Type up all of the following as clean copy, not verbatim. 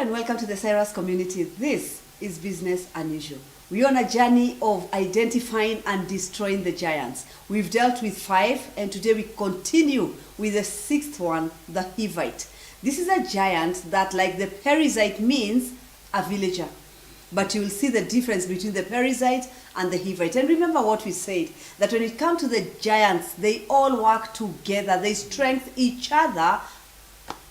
and welcome to the Cyrus community. This is Business Unusual. We're on a journey of identifying and destroying the giants. We've dealt with 5 and today we continue with the 6th one, the Hivite. This is a giant that, like the Perizzite, means a villager. But you will see the difference between the Perizzite and the Hivite. And remember what we said, that when it comes to the giants, they all work together. They strengthen each other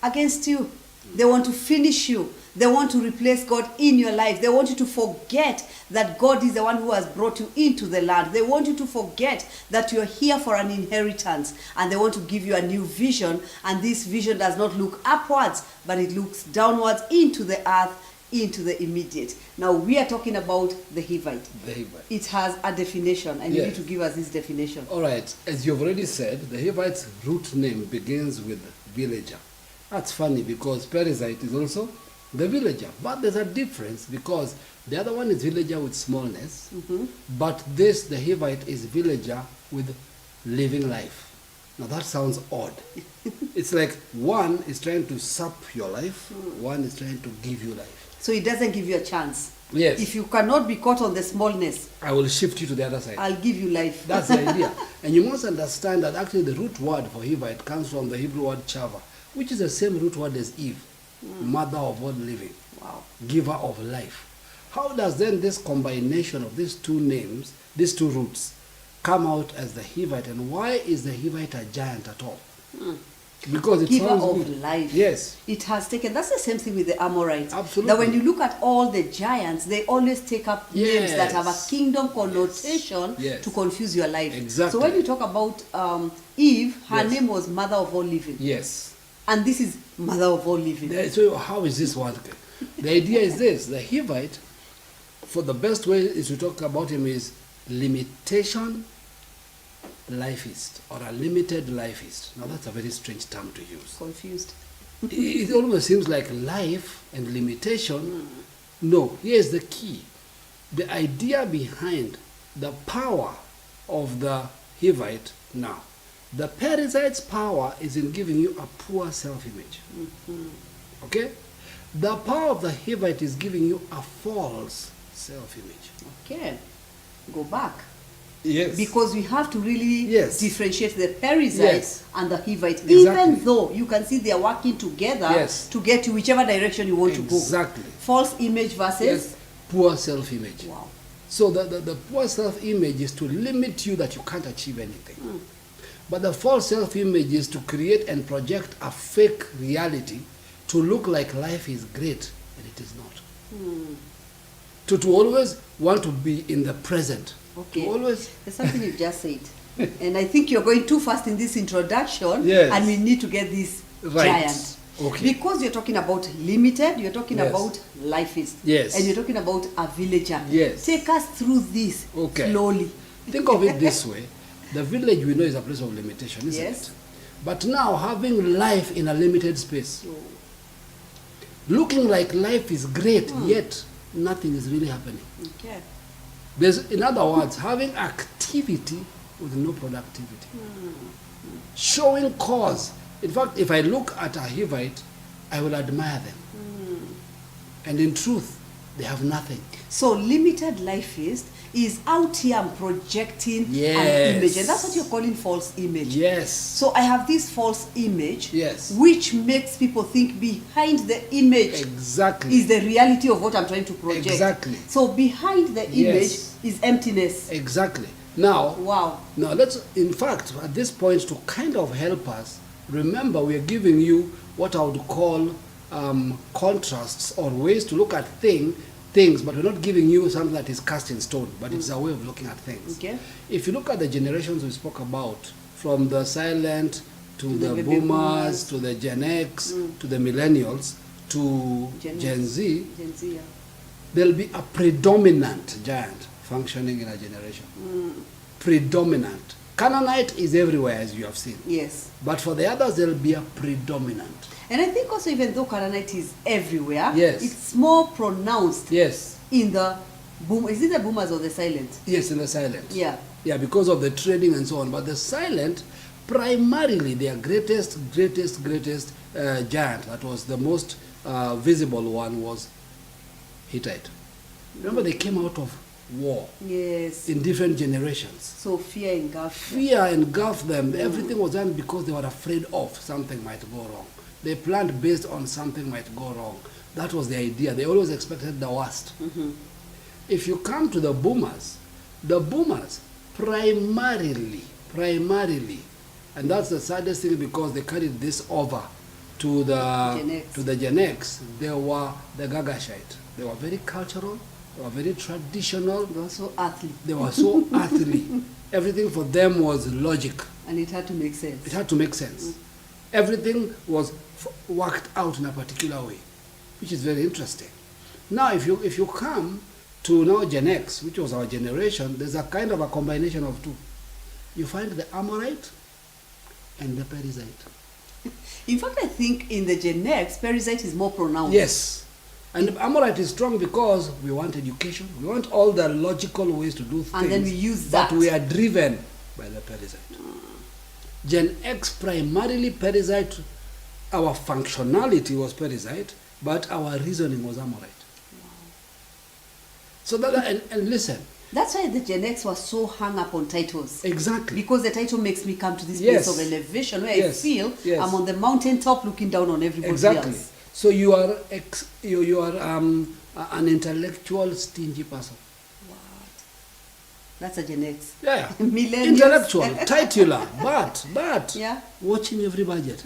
against you. They want to finish you. They want to replace God in your life. They want you to forget that God is the one who has brought you into the land. They want you to forget that you're here for an inheritance. And they want to give you a new vision. And this vision does not look upwards, but it looks downwards into the earth, into the immediate. Now we are talking about the Hivite. The Hivite. It has a definition, and you need to give us this definition. All right. As you've already said, the Hivite's root name begins with villager. That's funny because Perizzite is also the villager. But there's a difference because the other one is villager with smallness, but this, the Hivite, is villager with living life. Now that sounds odd. It's like one is trying to sup your life, one is trying to give you life. So it doesn't give you a chance. Yes. If you cannot be caught on the smallness, I will shift you to the other side. I'll give you life. That's the idea. And you must understand that actually the root word for Hivite comes from the Hebrew word chavvah, which is the same root word as Eve, mother of all living, giver of life. How does then this combination of these two names, these two roots, come out as the Hivite, and why is the Hivite a giant at all? Because it giver sounds of good. life. Yes. It has taken, that's the same thing with the Amorites. Absolutely. That when you look at all the giants, they always take up names that have a kingdom connotation to confuse your life. Exactly. So when you talk about Eve, her name was mother of all living. Yes. And this is mother of all living. So how is this one? The idea is this: the Hivite, for the best way is to talk about him is limitation life-ist, or a limited life-ist. Now that's a very strange term to use. Confused. It almost seems like life and limitation. No, here's the key. The idea behind the power of the Hivite now. The Perizzite's power is in giving you a poor self-image. Okay? The power of the Hivite is giving you a false self-image. Okay. Go back. Yes. Because we have to really differentiate the Perizzite and the Hivite. Exactly. Even though you can see they are working together to get you whichever direction you want to go. Exactly. False image versus poor self-image. Wow. So the poor self-image is to limit you that you can't achieve anything. But the false self-image is to create and project a fake reality to look like life is great, and it is not. To always want to be in the present. Okay. To always. There's something you've just said. And I think you're going too fast in this introduction, and we need to get this giant. Okay. Because you're talking about limited, you're talking about life-ist. Yes. And you're talking about a villager. Yes. Take us through this slowly. Think of it this way. The village we know is a place of limitation, isn't it? But now having life in a limited space, looking like life is great, yet nothing is really happening. Okay. There's, in other words, having activity with no productivity. Showing cause. In fact, if I look at a Hivite, I will admire them. And in truth, they have nothing. So limited life-ist is out here and projecting an image, and that's what you're calling false image. Yes. So I have this false image, which makes people think behind the image is the reality of what I'm trying to project. Exactly. So behind the image is emptiness. Exactly. Now, now let's, in fact, at this point, to kind of help us, remember we are giving you what I would call contrasts or ways to look at things, but we're not giving you something that is cast in stone, but it's a way of looking at things. Okay. If you look at the generations we spoke about, from the silent to the boomers, to the Gen X, to the millennials, to Gen Z, there'll be a predominant giant functioning in a generation. Predominant. Canaanite is everywhere, as you have seen. Yes. But for the others, there'll be a predominant. And I think also, even though Canaanite is everywhere, it's more pronounced in the boom. Is it the boomers or the silent? Yes, in the silent. Yeah. Yeah, because of the trading and so on. But the silent, primarily their greatest giant, that was the most visible one was Hittite. Remember, they came out of war. Yes. In different generations. So fear engulfed. Fear engulfed them. Everything was done because they were afraid of something might go wrong. They planned based on something might go wrong. That was the idea. They always expected the worst. If you come to the boomers primarily, and that's the saddest thing because they carried this over to the Gen X. They were the Gagashite. They were very cultural. They were very traditional. They were so earthly. They were so earthly. Everything for them was logic. And it had to make sense. It had to make sense. Everything was worked out in a particular way, which is very interesting. Now, if you come to now Gen X, which was our generation, there's a kind of a combination of two. You find the Amorite and the Perizzite. In fact, I think in the Gen X, Perizzite is more pronounced. Yes. And Amorite is strong because we want education. We want all the logical ways to do things. And then we use that. But we are driven by the Perizzite. Gen X primarily Perizzite. Our functionality was Perizzite, but our reasoning was Amorite. So that, and listen. That's why the Gen X was so hung up on titles. Exactly. Because the title makes me come to this place of elevation where I feel I'm on the mountaintop looking down on everybody else. So you are an intellectual, stingy person. What? That's a Gen X. Yeah. Millennials. Intellectual, titular, but watching every budget.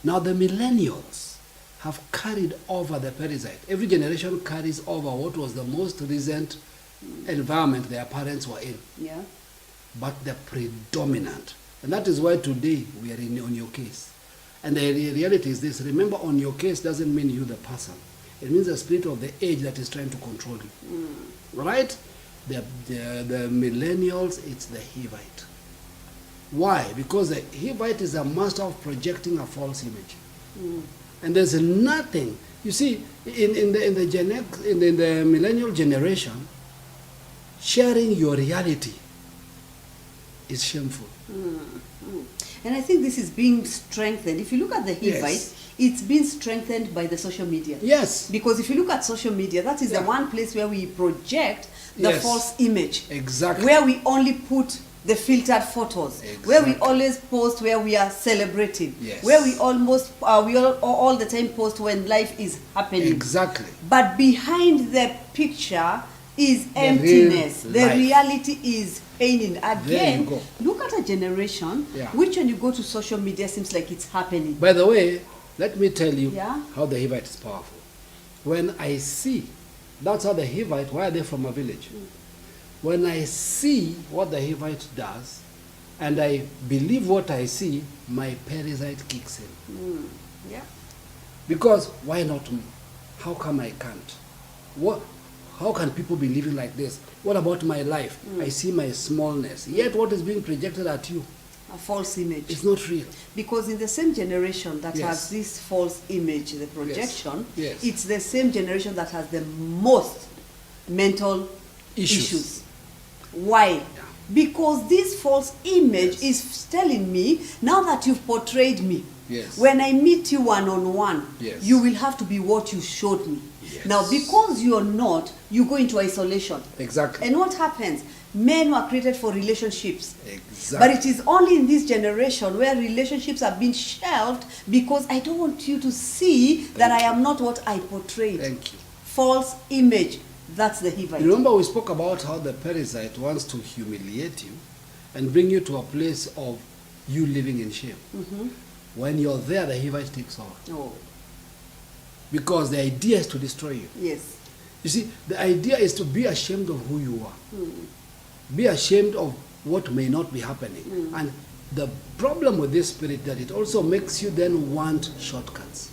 Now the millennials have carried over the Perizzite. Every generation carries over what was the most recent environment their parents were in. Yeah. But the predominant. And that is why today we are on your case. And the reality is this. Remember, on your case doesn't mean you the person. It means the spirit of the age that is trying to control you. Right? The millennials, it's the Hivite. Why? Because the Hivite is a master of projecting a false image. And there's nothing. You see, in the Gen X, in the millennial generation, sharing your reality is shameful. And I think this is being strengthened. If you look at the Hivite, it's been strengthened by the social media. Yes. Because if you look at social media, that is the one place where we project the false image. Exactly. Where we only put the filtered photos. Where we always post where we are celebrating. Where we all the time post when life is happening. Exactly. But behind the picture is emptiness. The reality is pain. Again, look at a generation which when you go to social media seems like it's happening. By the way, let me tell you how the Hivite is powerful. When I see, that's how the Hivite, why are they from a village? When I see what the Hivite does, and I believe what I see, my Perizzite kicks in. Because why not me? How come I can't? How can people be living like this? What about my life? I see my smallness. Yet what is being projected at you? A false image. It's not real. Because in the same generation that has this false image, the projection, it's the same generation that has the most mental issues. Why? Because this false image is telling me, now that you've portrayed me, when I meet you one-on-one, you will have to be what you showed me. Now, because you're not, you go into isolation. Exactly. And what happens? Men were created for relationships. Exactly. But it is only in this generation where relationships are being shelved because I don't want you to see that I am not what I portrayed. Thank you. False image. That's the Hivite. Remember we spoke about how the Perizzite wants to humiliate you and bring you to a place of you living in shame. When you're there, the Hivite takes over. Because the idea is to destroy you. Yes. You see, the idea is to be ashamed of who you are. Be ashamed of what may not be happening. And the problem with this spirit that it also makes you then want shortcuts.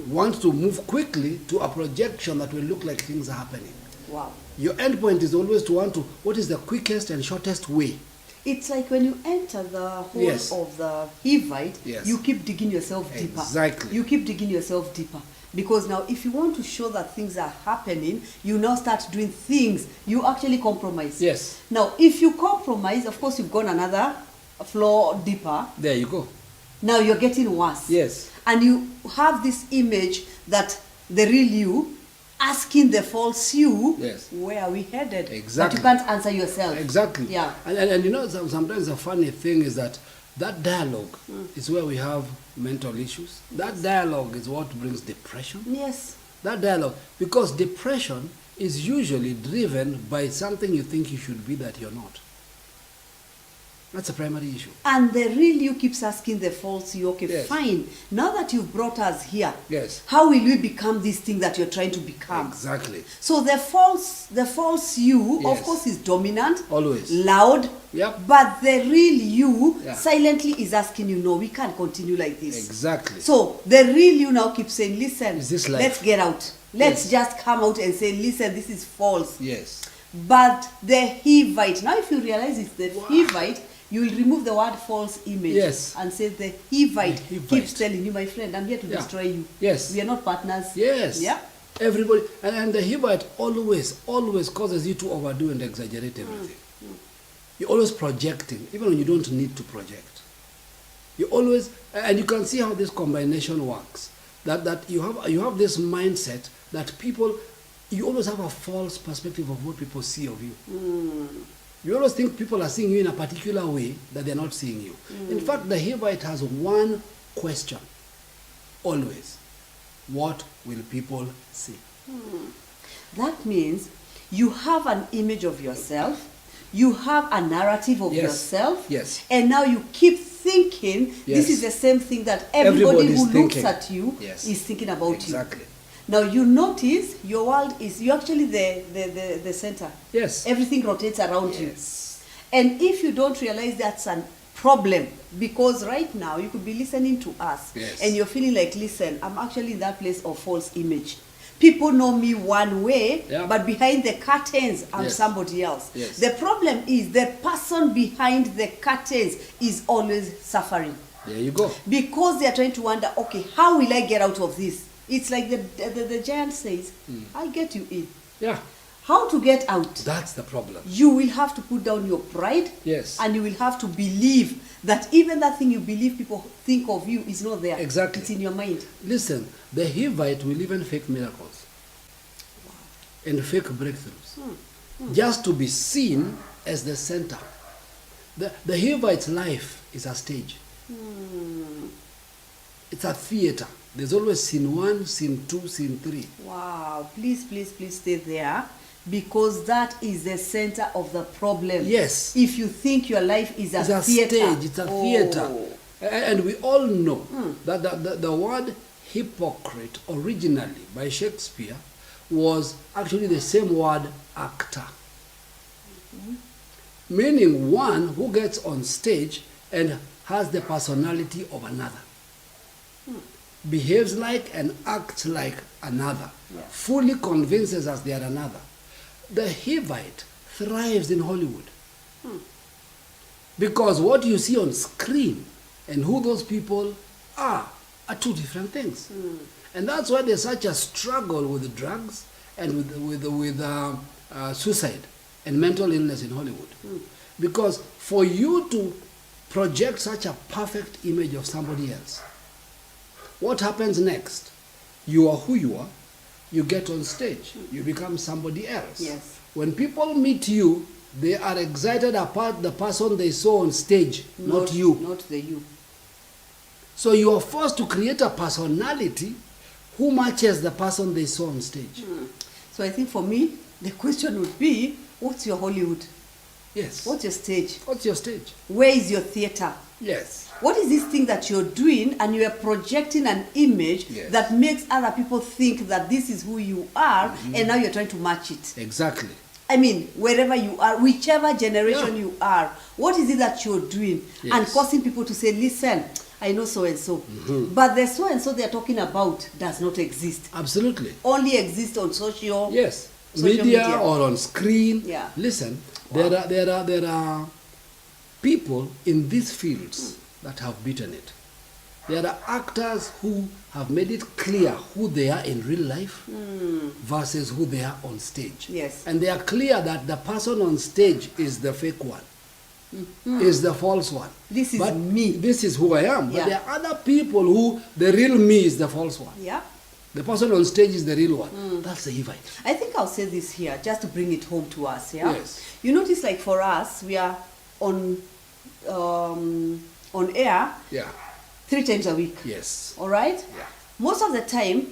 Want to move quickly to a projection that will look like things are happening. Wow. Your end point is always to want to, what is the quickest and shortest way? It's like when you enter the hole of the Hivite, you keep digging yourself deeper. Exactly. You keep digging yourself deeper. Because now if you want to show that things are happening, you now start doing things. You actually compromise. Yes. Now, if you compromise, of course, you've gone another floor deeper. There you go. Now you're getting worse. Yes. And you have this image that the real you asking the false you, Yes. where are we headed? Exactly. But you can't answer yourself. Exactly. Yeah. And you know, sometimes the funny thing is that dialogue is where we have mental issues. That dialogue is what brings depression. Yes. That dialogue, because depression is usually driven by something you think you should be that you're not. That's a primary issue. And the real you keeps asking the false you, okay, Yes. fine. Now that you've brought us here, Yes. how will we become this thing that you're trying to become? Exactly. So the false you, Yes. of course, is dominant, Always. loud, Yep. but the real you Yeah. silently is asking you, no, we can't continue like this. Exactly. So the real you now keeps saying, listen, Is this life? let's get out. Let's Yes. just come out and say, listen, this is false. Yes. But the Hivite, now if you realize it's the Wow. Hivite, you will remove the word false image Yes. and say the Hivite The Hivite. keeps telling you, my friend, I'm here to Yeah. destroy you. Yes. We are not partners. Yes. Yeah. Everybody, and the Hivite always causes you to overdo and exaggerate everything. You're always projecting, even when you don't need to project. You always, and you can see how this combination works. That you have this mindset that people, you always have a false perspective of what people see of you. You always think people are seeing you in a particular way that they're not seeing you. In fact, the Hivite has one question, always. What will people see? That means you have an image of yourself, you have a narrative of Yes. yourself, Yes. and now you keep thinking Yes. this is the same thing that everybody Everybody's who thinking. looks at you Yes. is thinking about Exactly. you. Now you notice your world is, you're actually the center. Yes. Everything rotates around Yes. you. And if you don't realize that's a problem, because right now you could be listening to us Yes. and you're feeling like, listen, I'm actually in that place of false image. People know me one way, Yeah. but behind the curtains, I'm Yes. somebody else. Yes. The problem is the person behind the curtains is always suffering. There you go. Because they are trying to wonder, okay, how will I get out of this? It's like the giant says, I'll get you in. Yeah. How to get out? That's the problem. You will have to put down your pride. Yes. And you will have to believe that even that thing you believe people think of you is not there. Exactly. It's in your mind. Listen, the Hivite will even fake miracles and fake breakthroughs just to be seen as the center. The Hivite's life is a stage. It's a theater. There's always scene 1, scene 2, scene 3. Wow. Please stay there, because that is the center of the problem. Yes. If you think your life is It's a a theater. stage, it's a theater. And we all know that the word hypocrite originally by Shakespeare was actually the same word actor. Meaning one who gets on stage and has the personality of another. Behaves like and acts like another. Yeah. Fully convinces us they are another. The Hivite thrives in Hollywood. Because what you see on screen and who those people are two different things. And that's why there's such a struggle with drugs and with suicide and mental illness in Hollywood. Because for you to project such a perfect image of somebody else, what happens next? You are who you are, you get on stage, you become somebody else. Yes. When people meet you, they are excited about the person they saw on stage, not you. Not the you. So you are forced to create a personality who matches the person they saw on stage. So I think for me, the question would be, what's your Hollywood? Yes. What's your stage? What's your stage? Where is your theater? Yes. What is this thing that you're doing and you are projecting an image Yes. that makes other people think that this is who you are, and now you're trying to match it? Exactly. I mean, wherever you are, whichever generation Yeah. you are, what is it that you're doing? Yes. And causing people to say, listen, I know so and so. But the so and so they're talking about does not exist. Absolutely. Only exists on social. Yes. Social Media or on screen. Yeah. Listen, there are people in these fields that have beaten it. There are actors who have made it clear who they are in real life versus who they are on stage. Yes. And they are clear that the person on stage is the fake one. is the false one. This is but me. This is who I am. But Yeah. there are other people who, the real me is the false one. Yeah. The person on stage is the real one. That's the Hivite. I think I'll say this here just to bring it home to us. Yeah. Yes. You notice, like for us, we are on air Yeah. 3 times a week. Yes. All right. Yeah. Most of the time,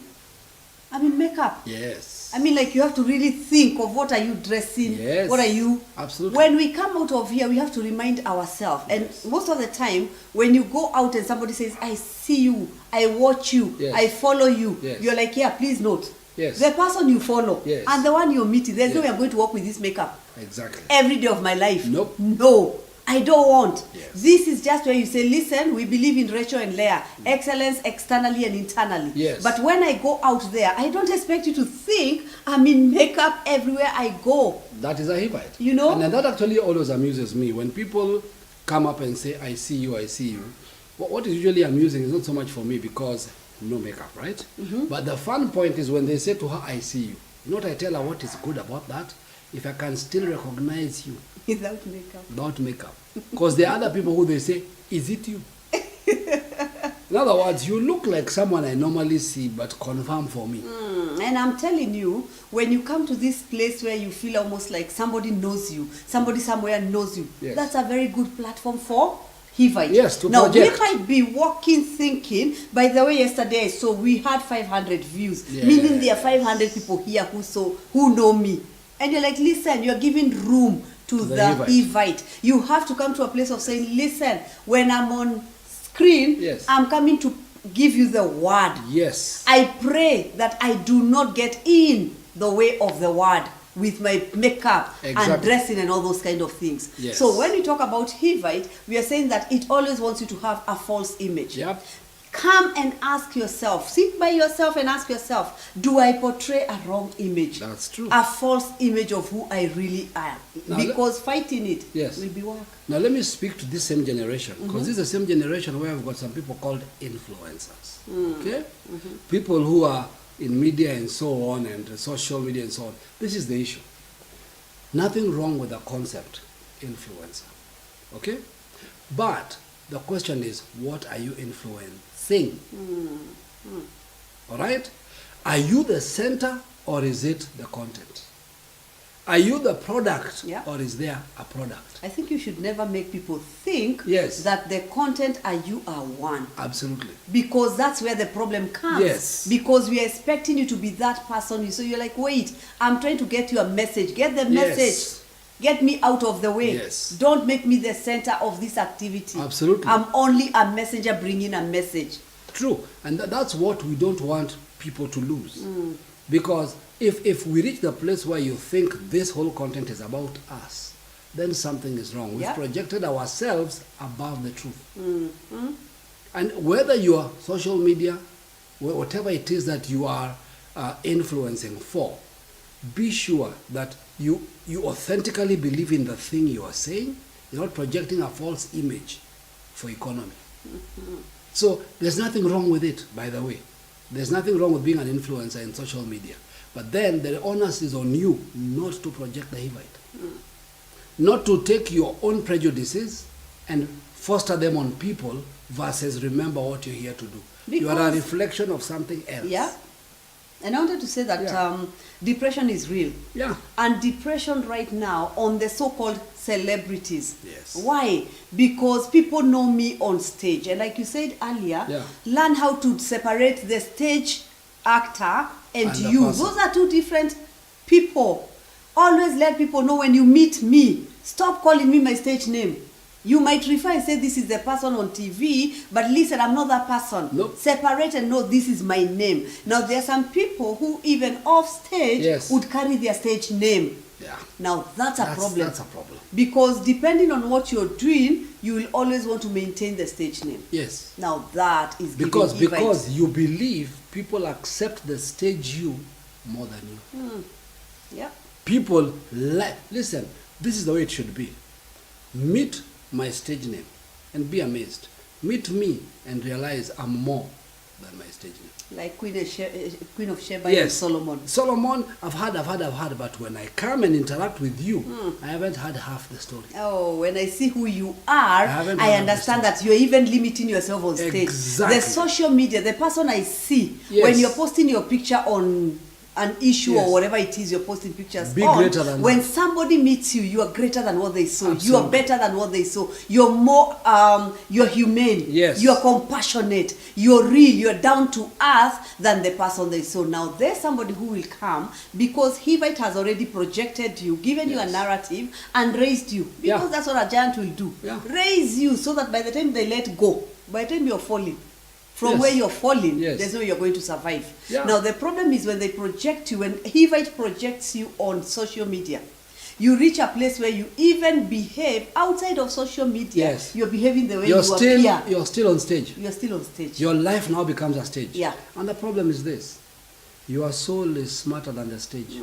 I'm in makeup. Yes. I mean, like, you have to really think of what are you dressing, Yes. what are you. Absolutely. When we come out of here, we have to remind ourselves. And Yes. most of the time, when you go out and somebody says, I see you, I watch you, Yes. I follow you, Yes. you're like, yeah, please note. Yes. The person you follow Yes. and the one you're meeting, there's no Yes. way I'm going to walk with this makeup Exactly. every day of my life. Nope. No, I don't want. Yes. This is just where you say, listen, we believe in Rachel and Leah, excellence externally and internally. Yes. But when I go out there, I don't expect you to think I'm in makeup everywhere I go. That is a Hivite. You know? And that actually always amuses me. When people come up and say, I see you, I see you. What is usually amusing is not so much for me because no makeup, right? But the fun point is when they say to her, I see you. You know what I tell her what is good about that? If I can still recognize you Without makeup. without makeup. Because there are other people who they say, is it you? In other words, you look like someone I normally see, but confirm for me. And I'm telling you, when you come to this place where you feel almost like somebody knows you, somebody somewhere knows you, Yes. that's a very good platform for Hivite. Yes, to now, project. we might be walking thinking, by the way, yesterday, so we had 500 views, Yes. meaning there are 500 people here who know me. And you're like, listen, you're giving room to The the Hivite. Hivite. You have to come to a place of saying, listen, when I'm on screen, Yes. I'm coming to give you the word. Yes. I pray that I do not get in the way of the word with my makeup and Exactly. dressing and all those kind of things. Yes. So when we talk about Hivite, we are saying that it always wants you to have a false image. Yep. Come and ask yourself, sit by yourself and ask yourself, do I portray a wrong image? That's true. A false image of who I really am? Now Because fighting it Yes. will be work. Now let me speak to this same generation, because this is the same generation where I've got some people called influencers. Okay? People who are in media and so on, and social media and so on. This is the issue. Nothing wrong with the concept, influencer. Okay? But the question is, what are you influencing? All right? Are you the center or is it the content? Are you the product Yeah. or is there a product? I think you should never make people think Yes. that the content and you are one. Absolutely. Because that's where the problem comes. Yes. Because we are expecting you to be that person. So you're like, wait, I'm trying to get you a message. Get the Yes. message. Get me out of the way. Yes. Don't make me the center of this activity. Absolutely. I'm only a messenger bringing a message. True. And that's what we don't want people to lose. Because if we reach the place where you think this whole content is about us, then something is wrong. We've Yeah. projected ourselves above the truth. And whether you are social media, whatever it is that you are influencing for, be sure that you authentically believe in the thing you are saying. You're not projecting a false image for economy. So there's nothing wrong with it, by the way. There's nothing wrong with being an influencer in social media. But then the onus is on you not to project the Hivite. Not to take your own prejudices and foster them on people versus remember what you're here to do. You are a Because- reflection of something else. Yeah. And I wanted to say that Yeah. depression is real. Yeah. And depression right now on the so-called celebrities. Yes. Why? Because people know me on stage. And like you said earlier, Yeah. learn how to separate the stage actor and And the you. person. Those are two different people. Always let people know when you meet me. Stop calling me my stage name. You might refer and say this is the person on TV, but listen, I'm not that person. Nope. Separate and know this is my name. Now there are some people who even off stage Yes. would carry their stage name. Yeah. Now that's a problem. That's a problem. Because depending on what you're doing, you will always want to maintain the stage name. Yes. Now that is Because giving Hivite. because you believe people accept the stage you more than you. Yeah. People listen, this is the way it should be. Meet my stage name and be amazed. Meet me and realize I'm more than my stage name. Like Queen of Sheba Yes. and Solomon. Solomon, I've had, but when I come and interact with you, I haven't had half the story. Oh, when I see who you are, haven't I had understand this that you're even limiting yourself on stage. Exactly. The social media, the person I see, Yes. when you're posting your picture on an issue Yes. or whatever it is you're posting pictures Be on, greater than when that. somebody meets you, you are greater than what they saw. You are Absolutely. better than what they saw. You're more, you're humane. Yes. You're compassionate. You're real. You're down to earth than the person they saw. Now, there's somebody who will come because Hivite has already projected you, given you a Yes. narrative, and raised you. Because Yeah. that's what a giant will do. Yeah. Raise you so that by the time they let go, by the time you're falling, from Yes. where you're falling, Yes. there's no way you're going to survive. Yeah. Now, the problem is when they project you, when Hivite projects you on social media, you reach a place where you even behave outside of social media. Yes. You're behaving the way You're you still, appear. you're still on stage. You're still on stage. Your life now becomes a stage. Yeah. And the problem is this. Your soul is smarter than the stage.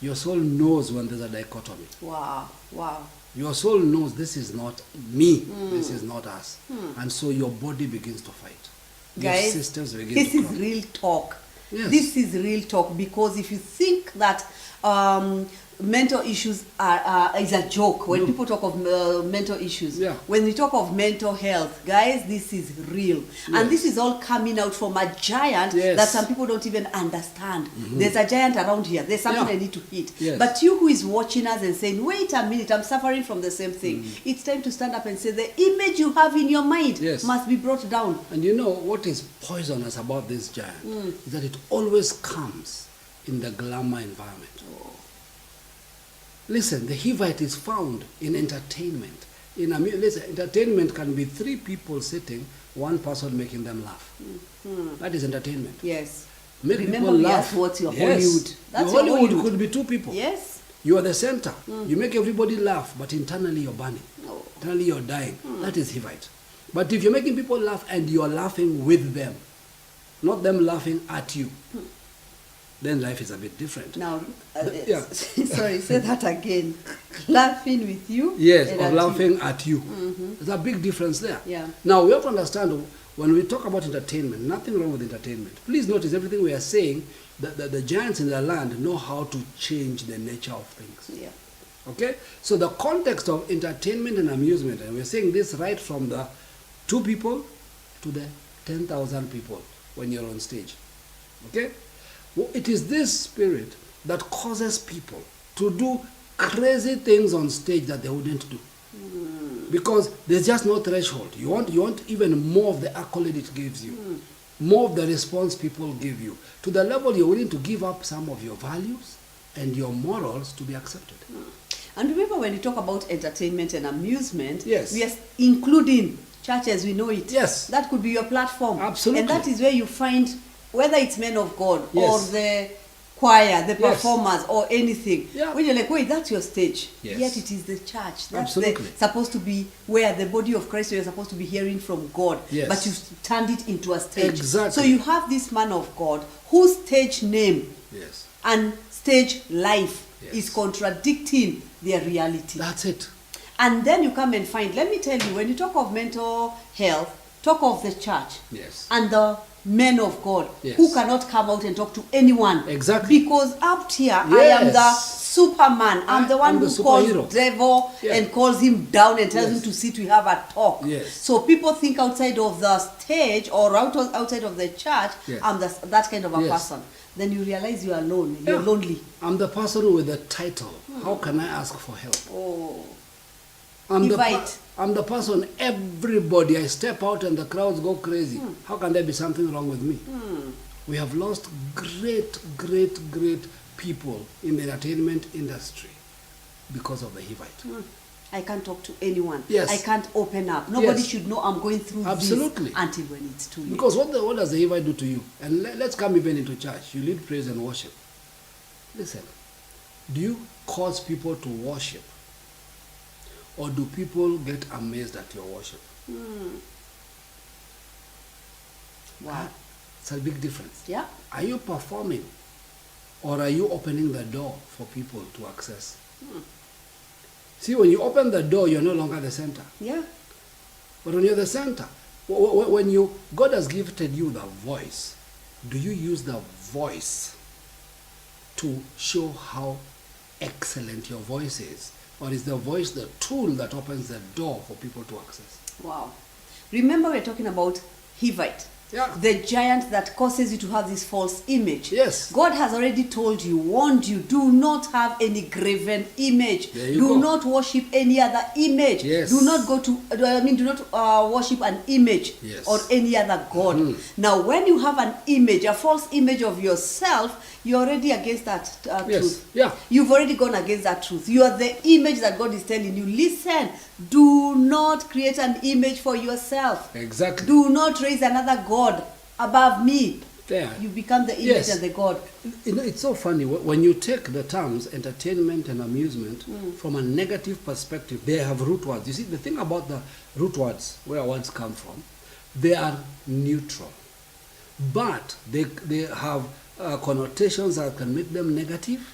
Your soul knows when there's a dichotomy. Wow, wow. Your soul knows this is not me, this is not us. And so your body begins to fight. Your Guys, systems begin this to is crack. real talk. Yes. This is real talk, because if you think that mental issues is a joke, when people talk of mental issues, Yeah. when we talk of mental health, guys, this is real. Yes. And this is all coming out from a giant Yes. that some people don't even understand. There's a giant around here. There's something Yeah. I need to hit. Yes. But you who is watching us and saying, wait a minute, I'm suffering from the same thing. It's time to stand up and say, the image you have in your mind Yes. must be brought down. And you know what is poisonous about this giant is that it always comes in the glamour environment. Listen, the Hivite is found in entertainment. Listen, entertainment can be 3 people sitting, one person making them laugh. That is entertainment. Yes. Make Remember, people we laugh. asked what's your Yes. Hollywood. That's your your Hollywood Hollywood. could be 2 people. Yes. You are the center. You make everybody laugh, but internally you're burning. Oh. Internally you're dying. That is Hivite. But if you're making people laugh and you're laughing with them, not them laughing at you, then life is a bit different. Now, Yeah. sorry, say that again. Laughing with you. Yes, and or at you. laughing at you. There's a big difference there. Yeah. Now, we have to understand, when we talk about entertainment, nothing wrong with entertainment. Please notice everything we are saying, the giants in the land know how to change the nature of things. Yeah. Okay? So the context of entertainment and amusement, and we're saying this right from the 2 people to the 10,000 people when you're on stage. Okay? Well, it is this spirit that causes people to do crazy things on stage that they wouldn't do. Because there's just no threshold. You want even more of the accolade it gives you. More of the response people give you. To the level you're willing to give up some of your values and your morals to be accepted. And remember, when you talk about entertainment and amusement, Yes. we are including church as we know it. Yes. That could be your platform. Absolutely. And that is where you find, whether it's men of God Yes. or the choir, the Yes. performers, or anything. Yeah. When you're like, wait, that's your stage. Yes. Yet it is the church. That's Absolutely. supposed to be where the body of Christ, where you're supposed to be hearing from God. Yes. But you've turned it into a stage. Exactly. So you have this man of God whose stage name Yes. and stage life Yes. is contradicting their reality. That's it. And then you come and find, let me tell you, when you talk of mental health, talk of the church Yes. and the men of God Yes. who cannot come out and talk to anyone. Exactly. Because up here, I am the Yes. Superman. I'm the one I'm the who calls superhero. devil Yeah. and calls him down and tells Yes. him to sit, we have a talk. Yes. So people think outside of the stage or outside of the church, Yes. I'm that kind of a Yes. person. Then you realize you're alone, you're Yeah. lonely. I'm the person with the title. How can I ask for help? Oh. I'm Hivite. I'm the person, everybody, I step out and the crowds go crazy. How can there be something wrong with me? We have lost great people in the entertainment industry because of the Hivite. I can't talk to anyone. Yes. I can't open up. Nobody Yes. should know I'm going through Absolutely. this until when it's too late. Because what does the Hivite do to you? And let's come even into church. You lead praise and worship. Listen, do you cause people to worship? Or do people get amazed at your worship? Wow. It's a big difference. Yeah. Are you performing? Or are you opening the door for people to access? See, when you open the door, you're no longer the center. Yeah. But when you're the center, When God has gifted you the voice, do you use the voice to show how excellent your voice is? Or is the voice the tool that opens the door for people to access? Wow. Remember, we're talking about Hivite. Yeah. The giant that causes you to have this false image. Yes. God has already told you, warned you, do not have any graven image. Do not worship any other image. Yes. Do not go to, do not worship an image or any other God. Now, when you have an image, a false image of yourself, you're already against that truth. Yeah. You've already gone against that truth. You are the image that God is telling you, listen, do not create an image for yourself. Exactly. Do not raise another God above me. There. You become the image of the God. You know, it's so funny. When you take the terms entertainment and amusement from a negative perspective, they have root words. You see, the thing about the root words, where words come from, they are neutral. But they have connotations that can make them negative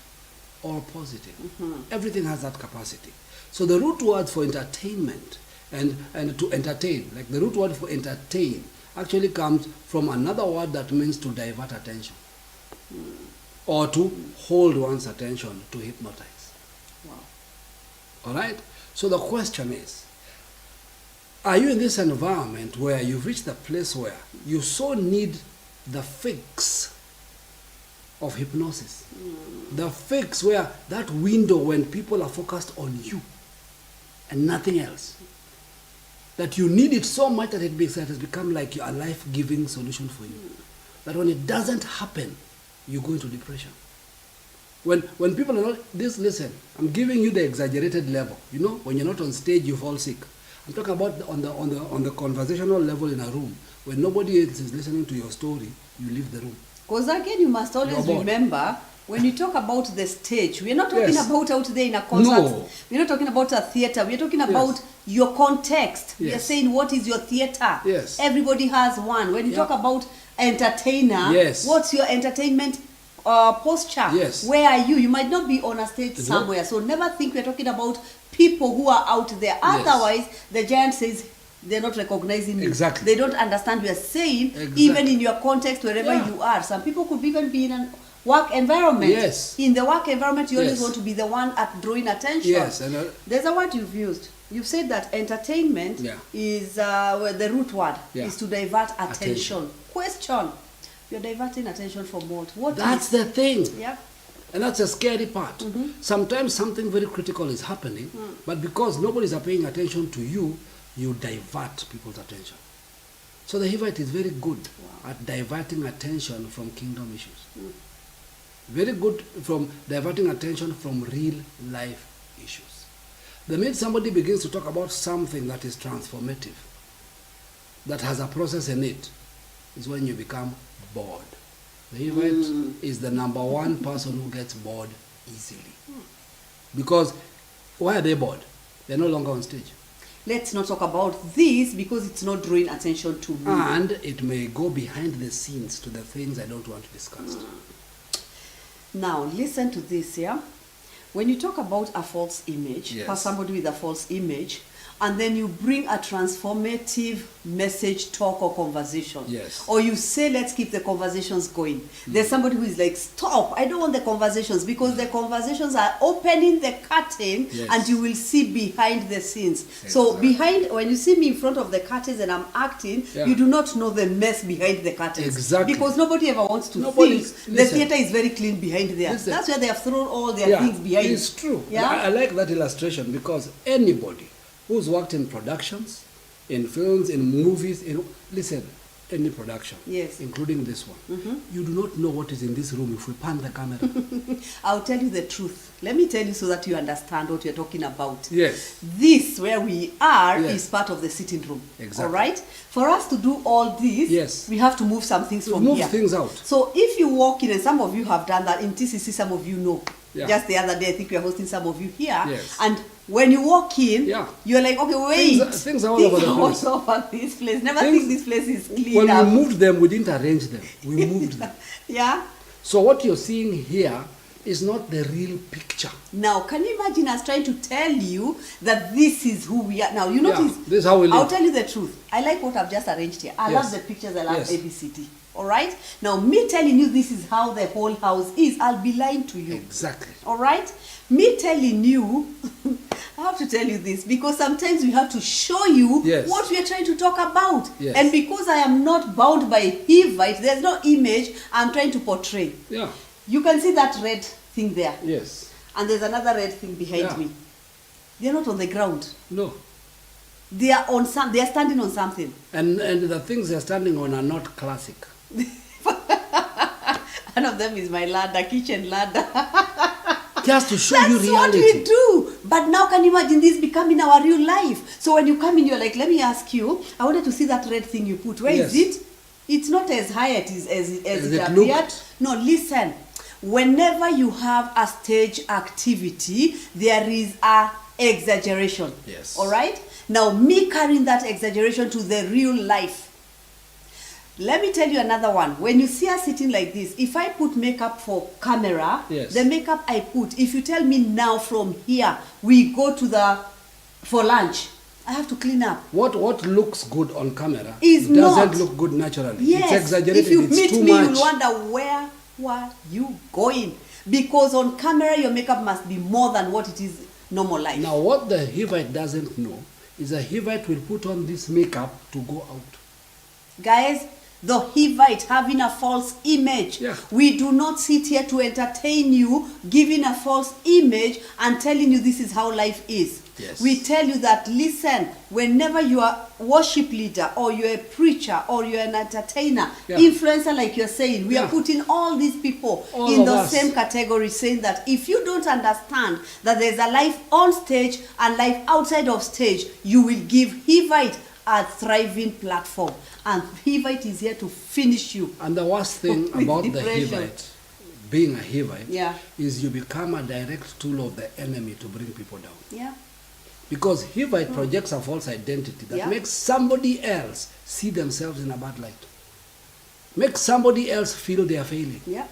or positive. Everything has that capacity. So the root word for entertainment and to entertain, like the root word for entertain, actually comes from another word that means to divert attention or to hold one's attention, to hypnotize. Wow. All right? So the question is, are you in this environment where you've reached the place where you so need the fix of hypnosis? The fix where that window when people are focused on you and nothing else, that you need it so much that it has become like a life-giving solution for you. That when it doesn't happen, you go into depression. When people are not, listen, I'm giving you the exaggerated level. You know, when you're not on stage, you fall sick. I'm talking about on the conversational level in a room. When nobody else is listening to your story, you leave the room. Because again, you must always remember, when you talk about the stage, we're not talking about out there in a concert. No. We're not talking about a theater. We're talking about your context. Yes. We're saying, what is your theater? Yes. Everybody has one. When you talk about entertainer, what's your entertainment posture? Yes. Where are you? You might not be on a stage somewhere. So never think we're talking about people who are out there. Otherwise, the giant says, they're not recognizing you. Exactly. They don't understand we are saying, even in your context, wherever you are. Some people could even be in a work environment. Yes. In the work environment, you always want to be the one at drawing attention. Yes. And there's a word you've used. You've said that entertainment is the root word is to divert attention. Question. You're diverting attention from what? That's the thing. Yeah. And that's a scary part. Sometimes something very critical is happening, but because nobody's paying attention to you, you divert people's attention. So the Hivite is very good at diverting attention from kingdom issues. Very good from diverting attention from real life issues. The minute somebody begins to talk about something that is transformative, that has a process in it, is when you become bored. The Hivite is the number one person who gets bored easily. Because why are they bored? They're no longer on stage. Let's not talk about this because it's not drawing attention to me. And it may go behind the scenes to the things I don't want to discuss. Now, listen to this, yeah? When you talk about a false image, for somebody with a false image, and then you bring a transformative message, talk, or conversation. Yes. Or you say, let's keep the conversations going. There's somebody who is like, stop, I don't want the conversations, because the conversations are opening the curtain and you will see behind the scenes. So when you see me in front of the curtains and I'm acting, you do not know the mess behind the curtains. Exactly. Because nobody ever wants to think the theater is very clean behind there. That's where they have thrown all their things behind. It's true. Yeah? I like that illustration because anybody who's worked in productions, in films, in movies, listen, any production, including this one, you do not know what is in this room if we pan the camera. I'll tell you the truth. Let me tell you so that you understand what you're talking about. Yes. This, where we are, is part of the sitting room. Exactly. All right? For us to do all this, we have to move some things from here. Move things out. So if you walk in, and some of you have done that, in TCC, some of you know. Yeah. Just the other day, I think we are hosting some of you here. Yes. And when you walk in, you're like, okay, wait. Things are all over the place. All over this place. Never think this place is clean. When we moved them, we didn't arrange them. We moved them. Yeah. So what you're seeing here is not the real picture. Now, can you imagine us trying to tell you that this is who we are? Now, you Yeah, notice, this is how we live. I'll tell you the truth. I like what I've just arranged here. I Yes. love the pictures, I love Yes. ABCD. All right? Now, me telling you this is how the whole house is, I'll be lying to you. Exactly. All right? Me telling you, I have to tell you this because sometimes we have to show you Yes. what we are trying to talk about. Yes. And because I am not bound by Hivite, there's no image I'm trying to portray. Yeah. You can see that red thing there. Yes. And there's another red thing behind Yeah. me. They're not on the ground. No. They are on some. They are standing on something. And the things they're standing on are not classic. One of them is my ladder, kitchen ladder. Just to show That's you what reality. we do. But now can you imagine this becoming our real life? So when you come in, you're like, let me ask you, I wanted to see that red thing you put. Where is Yes. it? It's not as high as it it appeared. looked? No, listen. Whenever you have a stage activity, there is a exaggeration. Yes. All right? Now, me carrying that exaggeration to the real life. Let me tell you another one. When you see us sitting like this, if I put makeup for camera, Yes. the makeup I put, if you tell me now from here, we go to for lunch, I have to clean up. What looks good on camera Is doesn't not. look good naturally. Yes. It's exaggerated. If you it's meet too me, much. you'll wonder where were you going? Because on camera, your makeup must be more than what it is normal life. Now, what the Hivite doesn't know is a Hivite will put on this makeup to go out. Guys, the Hivite having a false image. Yeah. We do not sit here to entertain you, giving a false image and telling you this is how life is. Yes. We tell you that, listen, whenever you are worship leader or you're a preacher or you're an entertainer, Yeah. influencer like you're saying, we Yeah. are putting all these people All in of the us. same category, saying that if you don't understand that there's a life on stage and life outside of stage, you will give Hivite a thriving platform. And Hivite is here to finish you. And the worst thing With about the depression. Hivite, being a Hivite, Yeah. is you become a direct tool of the enemy to bring people down. Yeah. Because Hivite projects a false identity that Yeah. makes somebody else see themselves in a bad light. Makes somebody else feel they are failing. Yeah.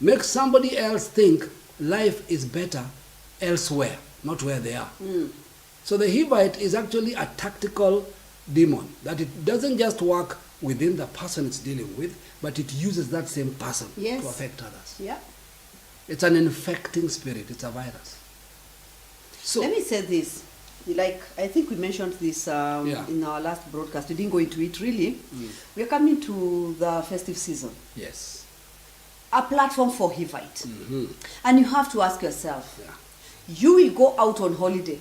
Makes somebody else think life is better elsewhere, not where they are. So the Hivite is actually a tactical demon, that it doesn't just work within the person it's dealing with, but it uses that same person Yes. to affect others. Yeah. It's an infecting spirit, it's a virus. So, Let me say this. Like, I think we mentioned this Yeah. in our last broadcast. We didn't go into it really. We are coming to the festive season. yes. A platform for Hivite. Mhm. And you have to ask yourself, Yeah. you will go out on holiday.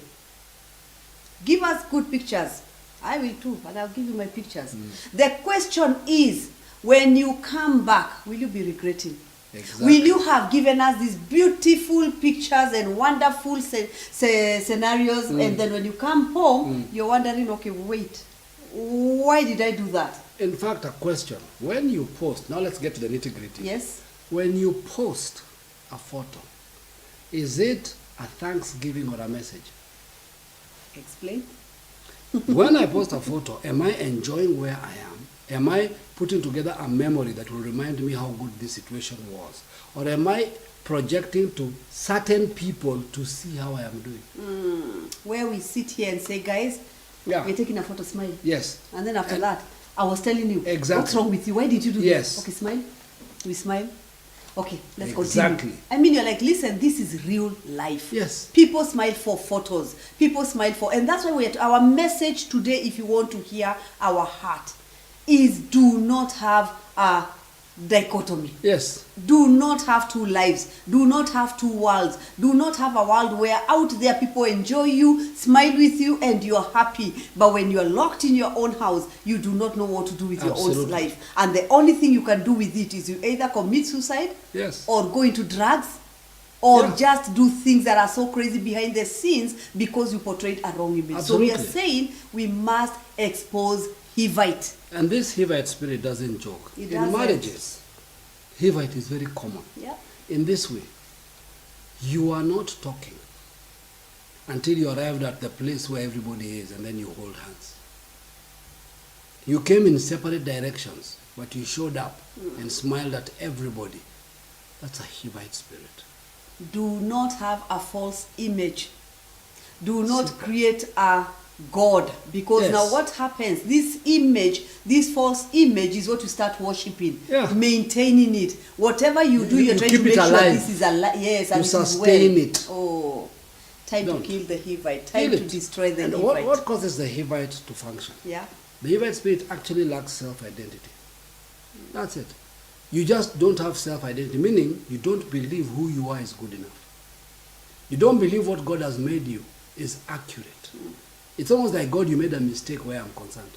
Give us good pictures. I will too, and I'll give you my pictures. The question is, when you come back, will you be regretting? Exactly. Will you have given us these beautiful pictures and wonderful scenarios, and then when you come home, you're wondering, okay, wait, why did I do that? In fact, a question. When you post, now let's get to the nitty-gritty. Yes? When you post a photo, is it a thanksgiving or a message? Explain. When I post a photo, am I enjoying where I am? Am I putting together a memory that will remind me how good this situation was? Or am I projecting to certain people to see how I am doing? Where we sit here and say, guys, Yeah. we're taking a photo, smile. Yes. And then after And- that, I was telling you, Exactly. what's wrong with you? Why did you do Yes. this? Okay, smile. We smile. Okay, let's Exactly. continue. I mean, you're like, listen, this is real life. Yes. People smile for photos. People smile for, and that's why our message today, if you want to hear our heart, is do not have a dichotomy. Yes. Do not have two lives. Do not have two worlds. Do not have a world where out there people enjoy you, smile with you, and you're happy. But when you're locked in your own house, you do not know what to do with your own Absolutely. life. And the only thing you can do with it is you either commit suicide, Yes. or go into drugs, or Yeah. just do things that are so crazy behind the scenes because you portrayed a wrong image. Absolutely. So we are saying we must expose Hivite. And this Hivite spirit doesn't joke. It In doesn't. marriages, Hivite is very common. Yeah. In this way, you are not talking until you arrived at the place where everybody is, and then you hold hands. You came in separate directions, but you showed up and smiled at everybody. That's a Hivite spirit. do not have a false image. Do not create a God, because now what happens, this image, this false image is what you start worshiping, maintaining it. Whatever you do, you're trying to make sure this is alive. Yes, and sustain it. Oh, time to kill the Hivite, time to destroy the and Hivite. What causes the Hivite to function? Yeah. The Hivite spirit actually lacks self-identity. That's it. You just don't have self-identity, meaning you don't believe who you are is good enough. You don't believe what God has made you is accurate. It's almost like, God, you made a mistake where I'm concerned.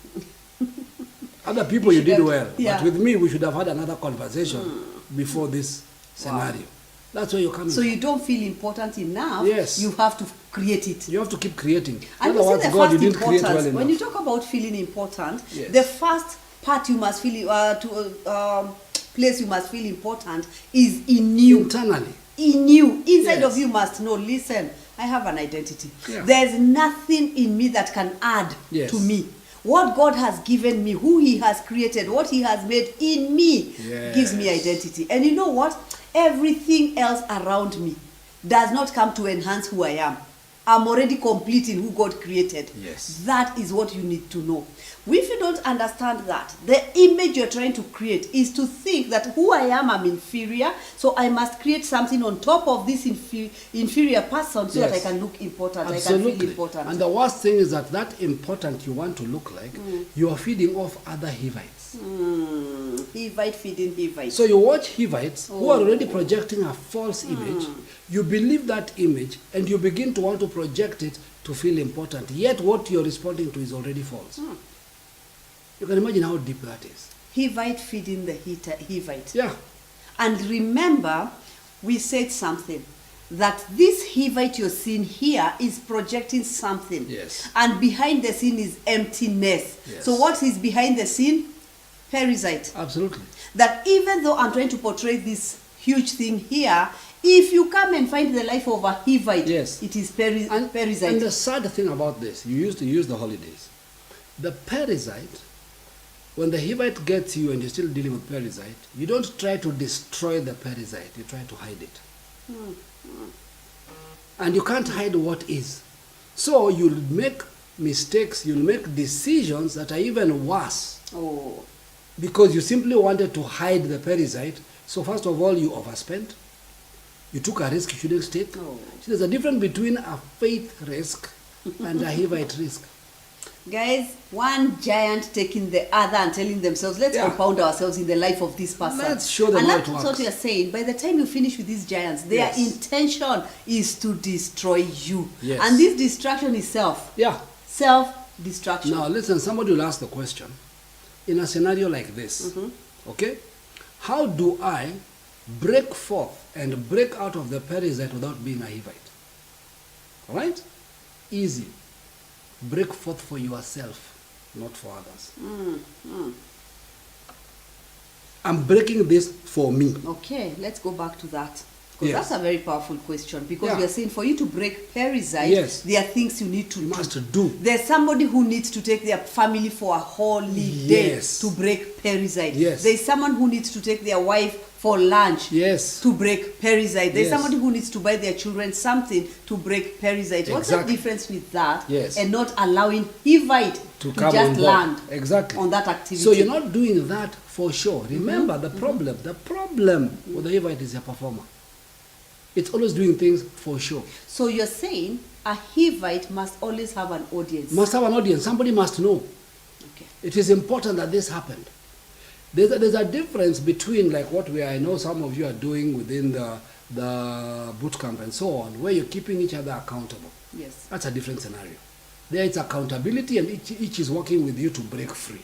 Other people you did well, but with me we should have had another conversation before this scenario. That's where you're coming So from. you don't feel important enough. Yes. You have to create it. You have to keep creating. And In other words, God, you didn't create well enough. When you talk about feeling important, the first part you must feel place you must feel important is in you. Internally. In you. Inside of you must know, listen, I have an identity. There's nothing in me that can add to me. What God has given me, who He has created, what He has made in me gives me identity. And you know what? Everything else around me does not come to enhance who I am. I'm already complete in who God created. That is what you need to know. If you don't understand that, the image you're trying to create is to think that who I am, I'm inferior, so I must create something on top of this inferior person so that I can look important, I can feel important. And the worst thing is that important you want to look like, you are feeding off other Hivites. Hivite feeding Hivite. So you watch Hivites who are already projecting a false image, you believe that image, and you begin to want to project it to feel important, yet what you're responding to is already false. You can imagine how deep that is. Hivite feeding the Hivite. Yeah. And remember, we said something, that this Hivite you're seeing here is projecting something. Yes. And behind the scene is emptiness. Yes. So what is behind the scene? Perizzite. Absolutely. That even though I'm trying to portray this huge thing here, if you come and find the life of a Hivite, it is Perizzite. And the sad thing about this, you used to use the holidays. The Perizzite, when the Hivite gets you and you're still dealing with Perizzite, you don't try to destroy the Perizzite, you try to hide it. And you can't hide what is. So you'll make mistakes, you'll make decisions that are even worse. Because you simply wanted to hide the Perizzite. So first of all, you overspent. You took a risk you shouldn't take. So there's a difference between a faith risk and a Hivite risk. Guys, one giant taking the other and telling themselves, let's compound ourselves in the life of this person. Let's show them how it works. And that's what you're saying. By the time you finish with these giants, their intention is to destroy you. And this destruction is self. Self-destruction. Now listen, somebody will ask the question, in a scenario like this, okay, how do I break forth and break out of the Perizzite without being a Hivite? All right? Easy. Break forth for yourself, not for others. I'm breaking this for me. Okay, let's go back to that. Because that's a very powerful question. Because we are saying for you to break Perizzite, there are things you need to do. There's somebody who needs to take their family for a holiday to break Perizzite. There's someone who needs to take their wife for lunch to break Perizzite. There's somebody who needs to buy their children something to break Perizzite. What's the difference with that and not allowing Hivite to just land on that activity? So you're not doing that for sure. Remember the problem. The problem with the Hivite is a performer. It's always doing things for sure. So you're saying a Hivite must always have an audience. Must have an audience. Somebody must know. It is important that this happened. There's a difference between like what I know some of you are doing within the boot camp and so on, where you're keeping each other accountable. That's a different scenario. There it's accountability and each is working with you to break free.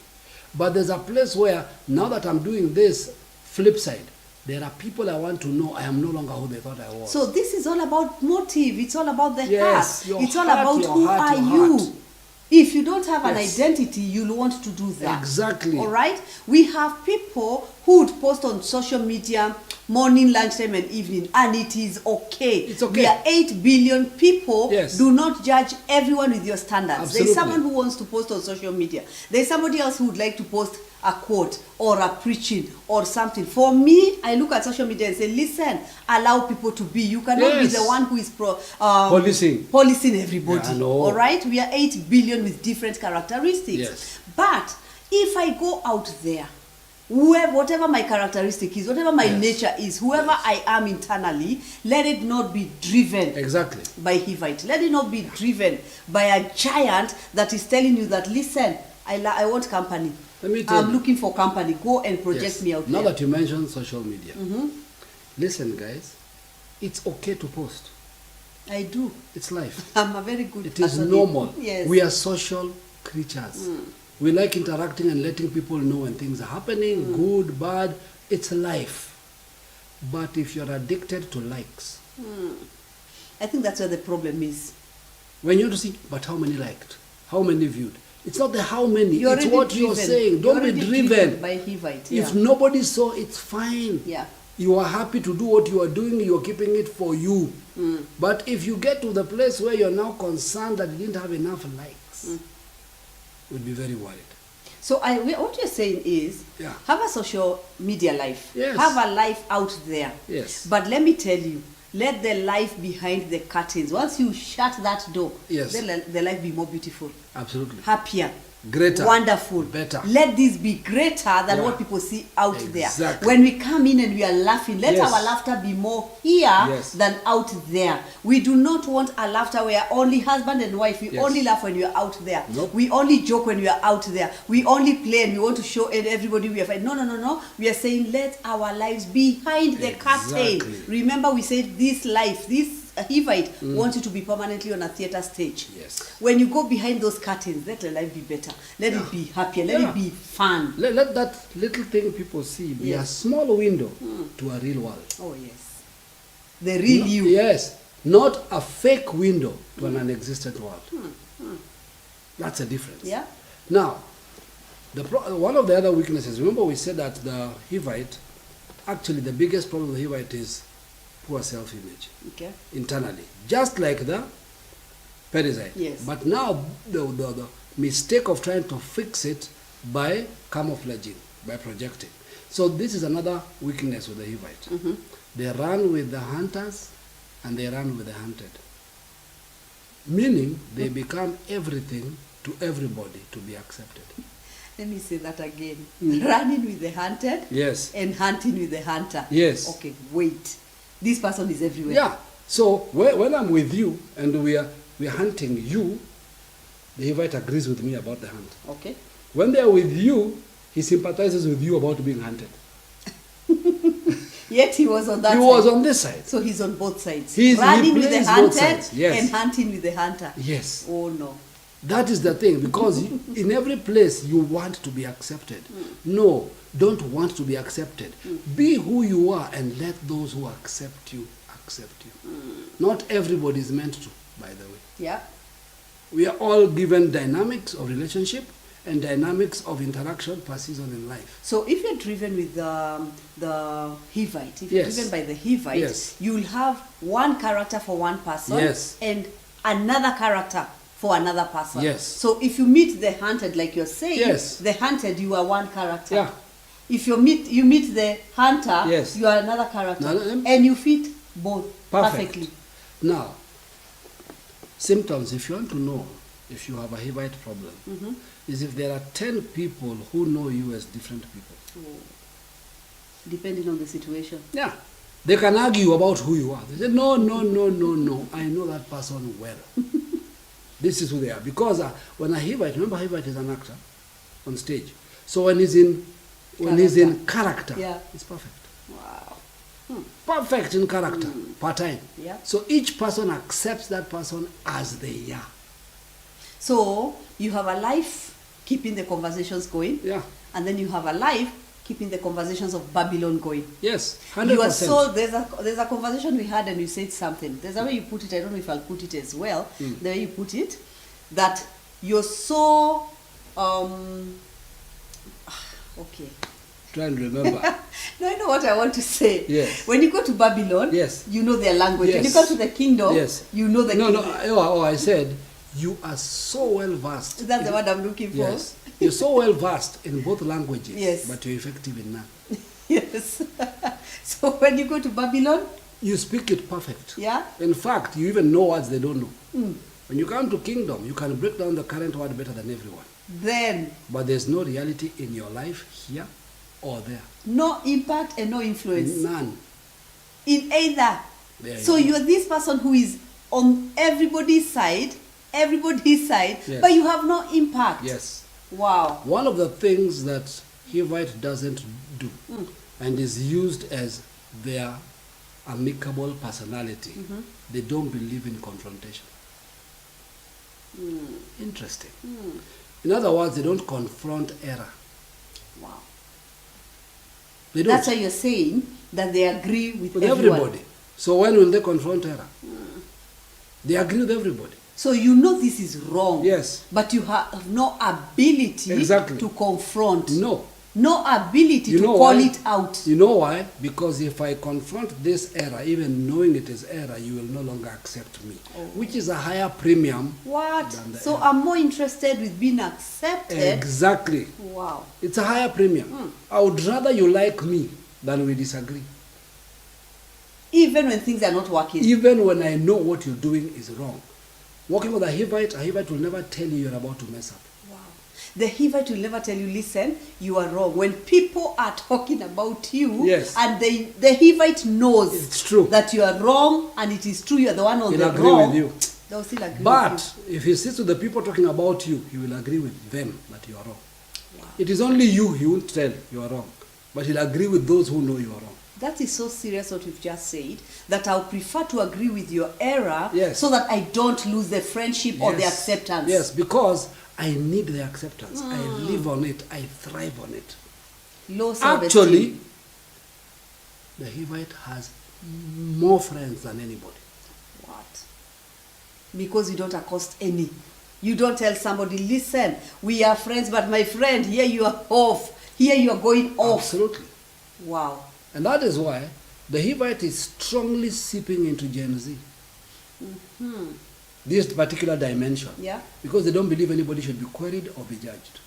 But there's a place where now that I'm doing this flip side, there are people I want to know I am no longer who they thought I was. So this is all about motive. It's all about the heart. It's all about who are you. If you don't have an identity, you'll want to do that. Exactly. All right? We have people who would post on social media morning, lunchtime, and evening, and it is okay. It's okay. We are 8 billion people. Yes. Do not judge everyone with your standards. Absolutely. There's someone who wants to post on social media. There's somebody else who would like to post a quote or a preaching or something. For me, I look at social media and say, listen, allow people to be. You cannot be Yes. the one who is Policing everybody. Yeah, I know. All right? We are 8 billion with different characteristics. Yes. But if I go out there, whatever my characteristic is, whatever my Yes. nature is, whoever I am internally, let it not be driven Exactly. by Hivite. Let it not be driven by a giant that is telling you that, listen, I want company. Let me tell I'm you. looking for company. Go and project Yes. me out Now there. that you mentioned social media, listen, guys, it's okay to post. I do. It's life. I'm a very good It is person. normal. Yes. We are social creatures. We like interacting and letting people know when things are happening, good, bad. It's life. But if you're addicted to likes, I think that's where the problem is. when you see, but how many liked? How many viewed? It's not the how many, You're it's already what you're driven. saying. You're Don't be already driven. by Hivite. If Yeah. nobody saw, it's fine. Yeah. You are happy to do what you are doing, you are keeping it for you. But if you get to the place where you're now concerned that you didn't have enough likes, you'd be very worried. So what you're saying is, Yeah. have a social media life. Yes. Have a life out there. Yes. But let me tell you, let the life behind the curtains, once you shut that door, Yes. then the life be more beautiful, Absolutely. happier, Greater. wonderful, Better. Let this be greater than Yeah. what people see out there. Exactly. When we come in and we are laughing, let Yes. our laughter be more here Yes. than out there. We do not want a laughter where only husband and wife, we Yes. only laugh when we are out there. Nope. We only joke when we are out there. We only play and we want to show everybody we are fine. No, no, no, no. We are saying let our lives behind the curtain. Exactly. Remember we said this life, this Hivite wants you to be permanently on a theater stage. Yes. When you go behind those curtains, let the life be better. Let it be happier. Let it be fun. Let that little thing people see be a Yes. small window to a real world. Oh yes. The real you. Yes. Not a fake window to an non-existent world. That's a difference. Yeah. Now, one of the other weaknesses, remember we said that the Hivite, actually the biggest problem with the Hivite is poor self-image Okay. internally, just like the Perizzite. Yes. But now the mistake of trying to fix it by camouflaging, by projecting. So this is another weakness with the Hivite. They run with the hunters and they run with the hunted. Meaning they become everything to everybody to be accepted. Let me say that again. Running with the hunted Yes. and hunting with the hunter. Yes. Okay, wait. This person is everywhere. Yeah. So when I'm with you and we are hunting you, the Hivite agrees with me about the hunt. Okay. When they are with you, he sympathizes with you about being hunted. Yet he was on that He side. was on this side. So he's on both sides. He Running with the plays both hunted sides, yes. and hunting with the hunter. Yes. Oh no. That is the thing, because in every place you want to be accepted. No, don't want to be accepted. Be who you are and let those who accept you accept you. Not everybody is meant to, by the way. Yeah. We are all given dynamics of relationship and dynamics of interaction per season in life. So if you're driven with the Hivite, if you're Yes. driven by the Hivite, Yes. you'll have one character for one person Yes. and another character for another person. Yes. So if you meet the hunted, like you're saying, Yes. the hunted, you are one character. Yeah. If you meet the hunter, Yes. you are another character. No, and you fit both Perfect. perfectly. Now, symptoms, if you want to know if you have a Hivite problem, is if there are 10 people who know you as different people. Depending on the situation. Yeah. They can argue about who you are. They say, no, no, no, no, no. I know that person well. This is who they are. Because when a Hivite, remember Hivite is an actor on stage. So when he's in character, Yeah. it's perfect. Wow. Perfect in character, per time. Yeah. So each person accepts that person as they are. So you have a life keeping the conversations going. Yeah. And then you have a life keeping the conversations of Babylon going. Yes, 100%. You are so there's a conversation we had and you said something. There's a way you put it. I don't know if I'll put it as well. The way you put it, that you're so okay. Try and remember. No, I know what I want to say. Yes. When you go to Babylon, Yes. you know their language. When you Yes. go to the kingdom, Yes. you know the kingdom. I said, you are so well versed. That's the word I'm looking for. Yes. You're so well versed in both languages, Yes. but you're effective in none. Yes. So when you go to Babylon, You speak it perfect. yeah, In fact, you even know words they don't know. mm, When you come to kingdom, you can break down the current word better than everyone. then But there's no reality in your life here or there. no impact and no influence None. in either. There So you go. you're this person who is on everybody's side, Yes. but you have no impact. Yes. Wow. One of the things that Hivite doesn't do and is used as their amicable personality, they don't believe in confrontation. Interesting. In other words, they don't confront error. Wow. They don't. That's why you're saying that they agree with With everyone. everybody. So when will they confront error? They agree with everybody. So you know this is wrong. Yes. But you have no ability Exactly. to confront. No. No ability You to know call why? it out. You know why? Because if I confront this error, even knowing it is error, you will no longer accept me. Which is a higher premium. What? Than the So error. I'm more interested with being accepted. Exactly. Wow. It's a higher premium. I would rather you like me than we disagree. Even when things are not working. Even when I know what you're doing is wrong. Working with a Hivite will never tell you you're about to mess up. Wow. The Hivite will never tell you, listen, you are wrong. When people are talking about you, Yes. and the Hivite knows It's true. that you are wrong, and it is true you are the one on He'll the agree wrong, with you. they'll still agree with But if he sits with the people talking about you, he will agree with them that you are wrong. you. Wow. It is only you he won't tell you are wrong. But he'll agree with those who know you are wrong. That is so serious what we've just said, that I'll prefer to agree with your error Yes. so that I don't lose the friendship or the acceptance. Yes, because I need the acceptance. I live on it. I thrive on it. Low self-esteem. Actually, the Hivite has more friends than anybody. What? Because you don't accost any. You don't tell somebody, listen, we are friends, but my friend, here you are off. Here you are going off. Absolutely. Wow. And that is why the Hivite is strongly seeping into Gen Z. This particular dimension. Yeah. Because they don't believe anybody should be queried or be judged.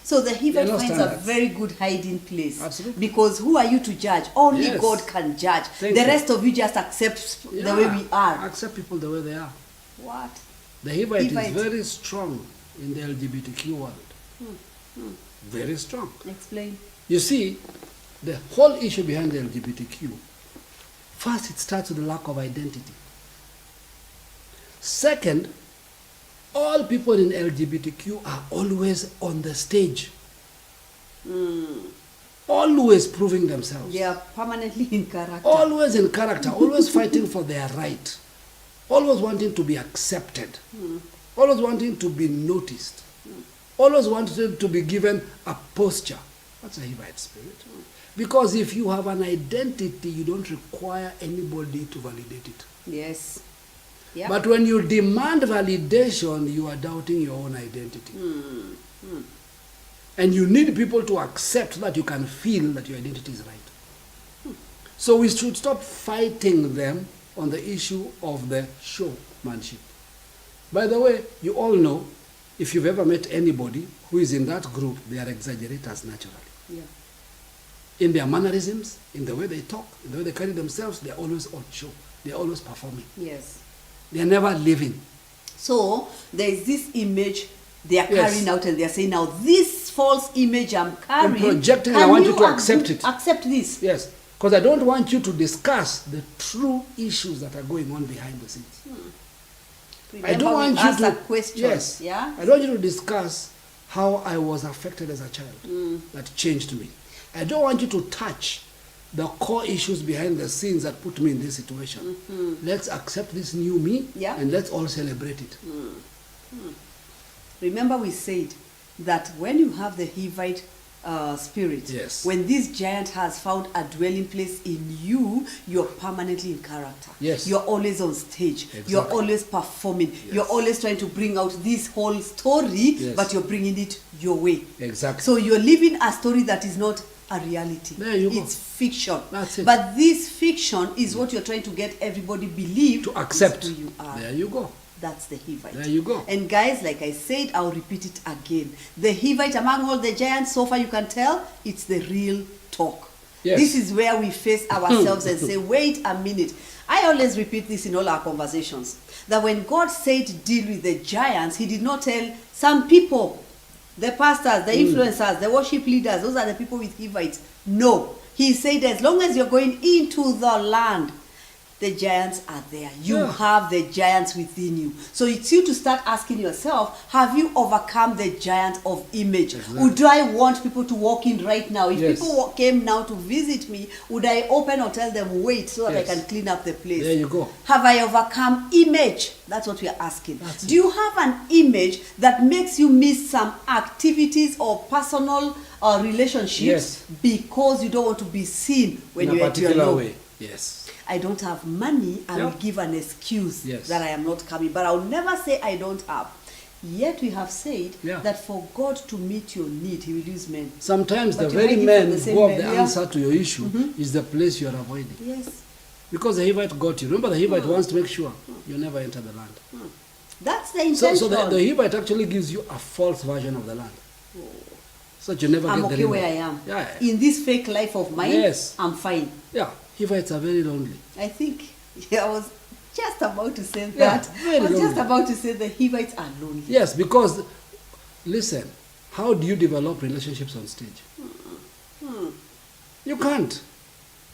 So the There Hivite are no finds a standards. very good hiding place. Absolutely. Because who are you to judge? Only Yes. God can judge. Thank the you. rest of you just accept the way we are. Accept people the way they are. What? The Hivite Hivite. is very strong in the LGBTQ world. Very strong. Explain. You see, the whole issue behind the LGBTQ, first it starts with the lack of identity. Second, all people in LGBTQ are always on the stage. Always proving themselves. They are permanently in character. Always in character, always fighting for their right. Always wanting to be accepted. Always wanting to be noticed. Always wanting to be given a posture. That's a Hivite spirit. Because if you have an identity, you don't require anybody to validate it. Yes. Yeah. But when you demand validation, you are doubting your own identity. And you need people to accept so that you can feel that your identity is right. So we should stop fighting them on the issue of the showmanship. By the way, you all know, if you've ever met anybody who is in that group, they are exaggerators naturally. Yeah. In their mannerisms, in the way they talk, in the way they carry themselves, they are always on show. They are always performing. Yes. They are never living. So there is this image they are Yes. carrying out, and they are saying, now this false image I'm carrying, projecting, can I want you to ag- accept it. Accept this. Yes, because I don't want you to discuss the true issues that are going on behind the scenes. I don't want you ask to. a question. Yes. Yeah. I don't want you to discuss how I was affected as a child that changed me. I don't want you to touch the core issues behind the scenes that put me in this situation. Let's accept this new me, Yeah. and let's all celebrate it. Remember we said that when you have the Hivite spirit. Yes. When this giant has found a dwelling place in you, you're permanently in character. Yes. You're always on stage. Exactly. You're always performing. Yes. You're always trying to bring out this whole story, Yes. but you're bringing it your way. Exactly. So you're living a story that is not a reality. There you go. It's fiction. That's it. But this fiction is what you're trying to get everybody believe To accept. is who you are. There you go. That's the Hivite. There you go. And guys, like I said, I'll repeat it again. The Hivite, among all the giants, so far you can tell, it's the real talk. Yes. This is where we face ourselves and say, wait a minute. I always repeat this in all our conversations, that when God said deal with the giants, he did not tell some people, the pastors, the influencers, the worship leaders, those are the people with Hivites. No. He said as long as you're going into the land, the giants are there. You have the giants within you. So it's you to start asking yourself, have you overcome the giant of image? Exactly. Would I want people to walk in right now? If Yes. people came now to visit me, would I open or tell them wait so that Yes. I can clean up the place? There you go. Have I overcome image? That's what we are asking. That's Do you have an image that makes you miss some activities or personal relationships Yes. because you don't want to be seen when In a you're at your particular low? way. Yes. I don't have money, I will give an excuse Yes. that I am not coming. But I'll never say I don't have. Yet we have said that for God to meet your need, he will use men. Sometimes But the you very hide it men from the same who have the men, yeah. answer to your issue is the place you are avoiding. Yes. Because the Hivite got you. Remember, the Hivite wants to make sure you never enter the land. That's the intention. So the Hivite actually gives you a false version of the land. So that you never I'm get okay the where I reward. am. Yeah. In this fake life of mine, Yes. I'm fine. Yeah. Hivites are very lonely. I think I was just about to say Yeah, that. very I was just lonely. about to say the Hivites are lonely. Yes, because, listen, how do you develop relationships on stage? You can't.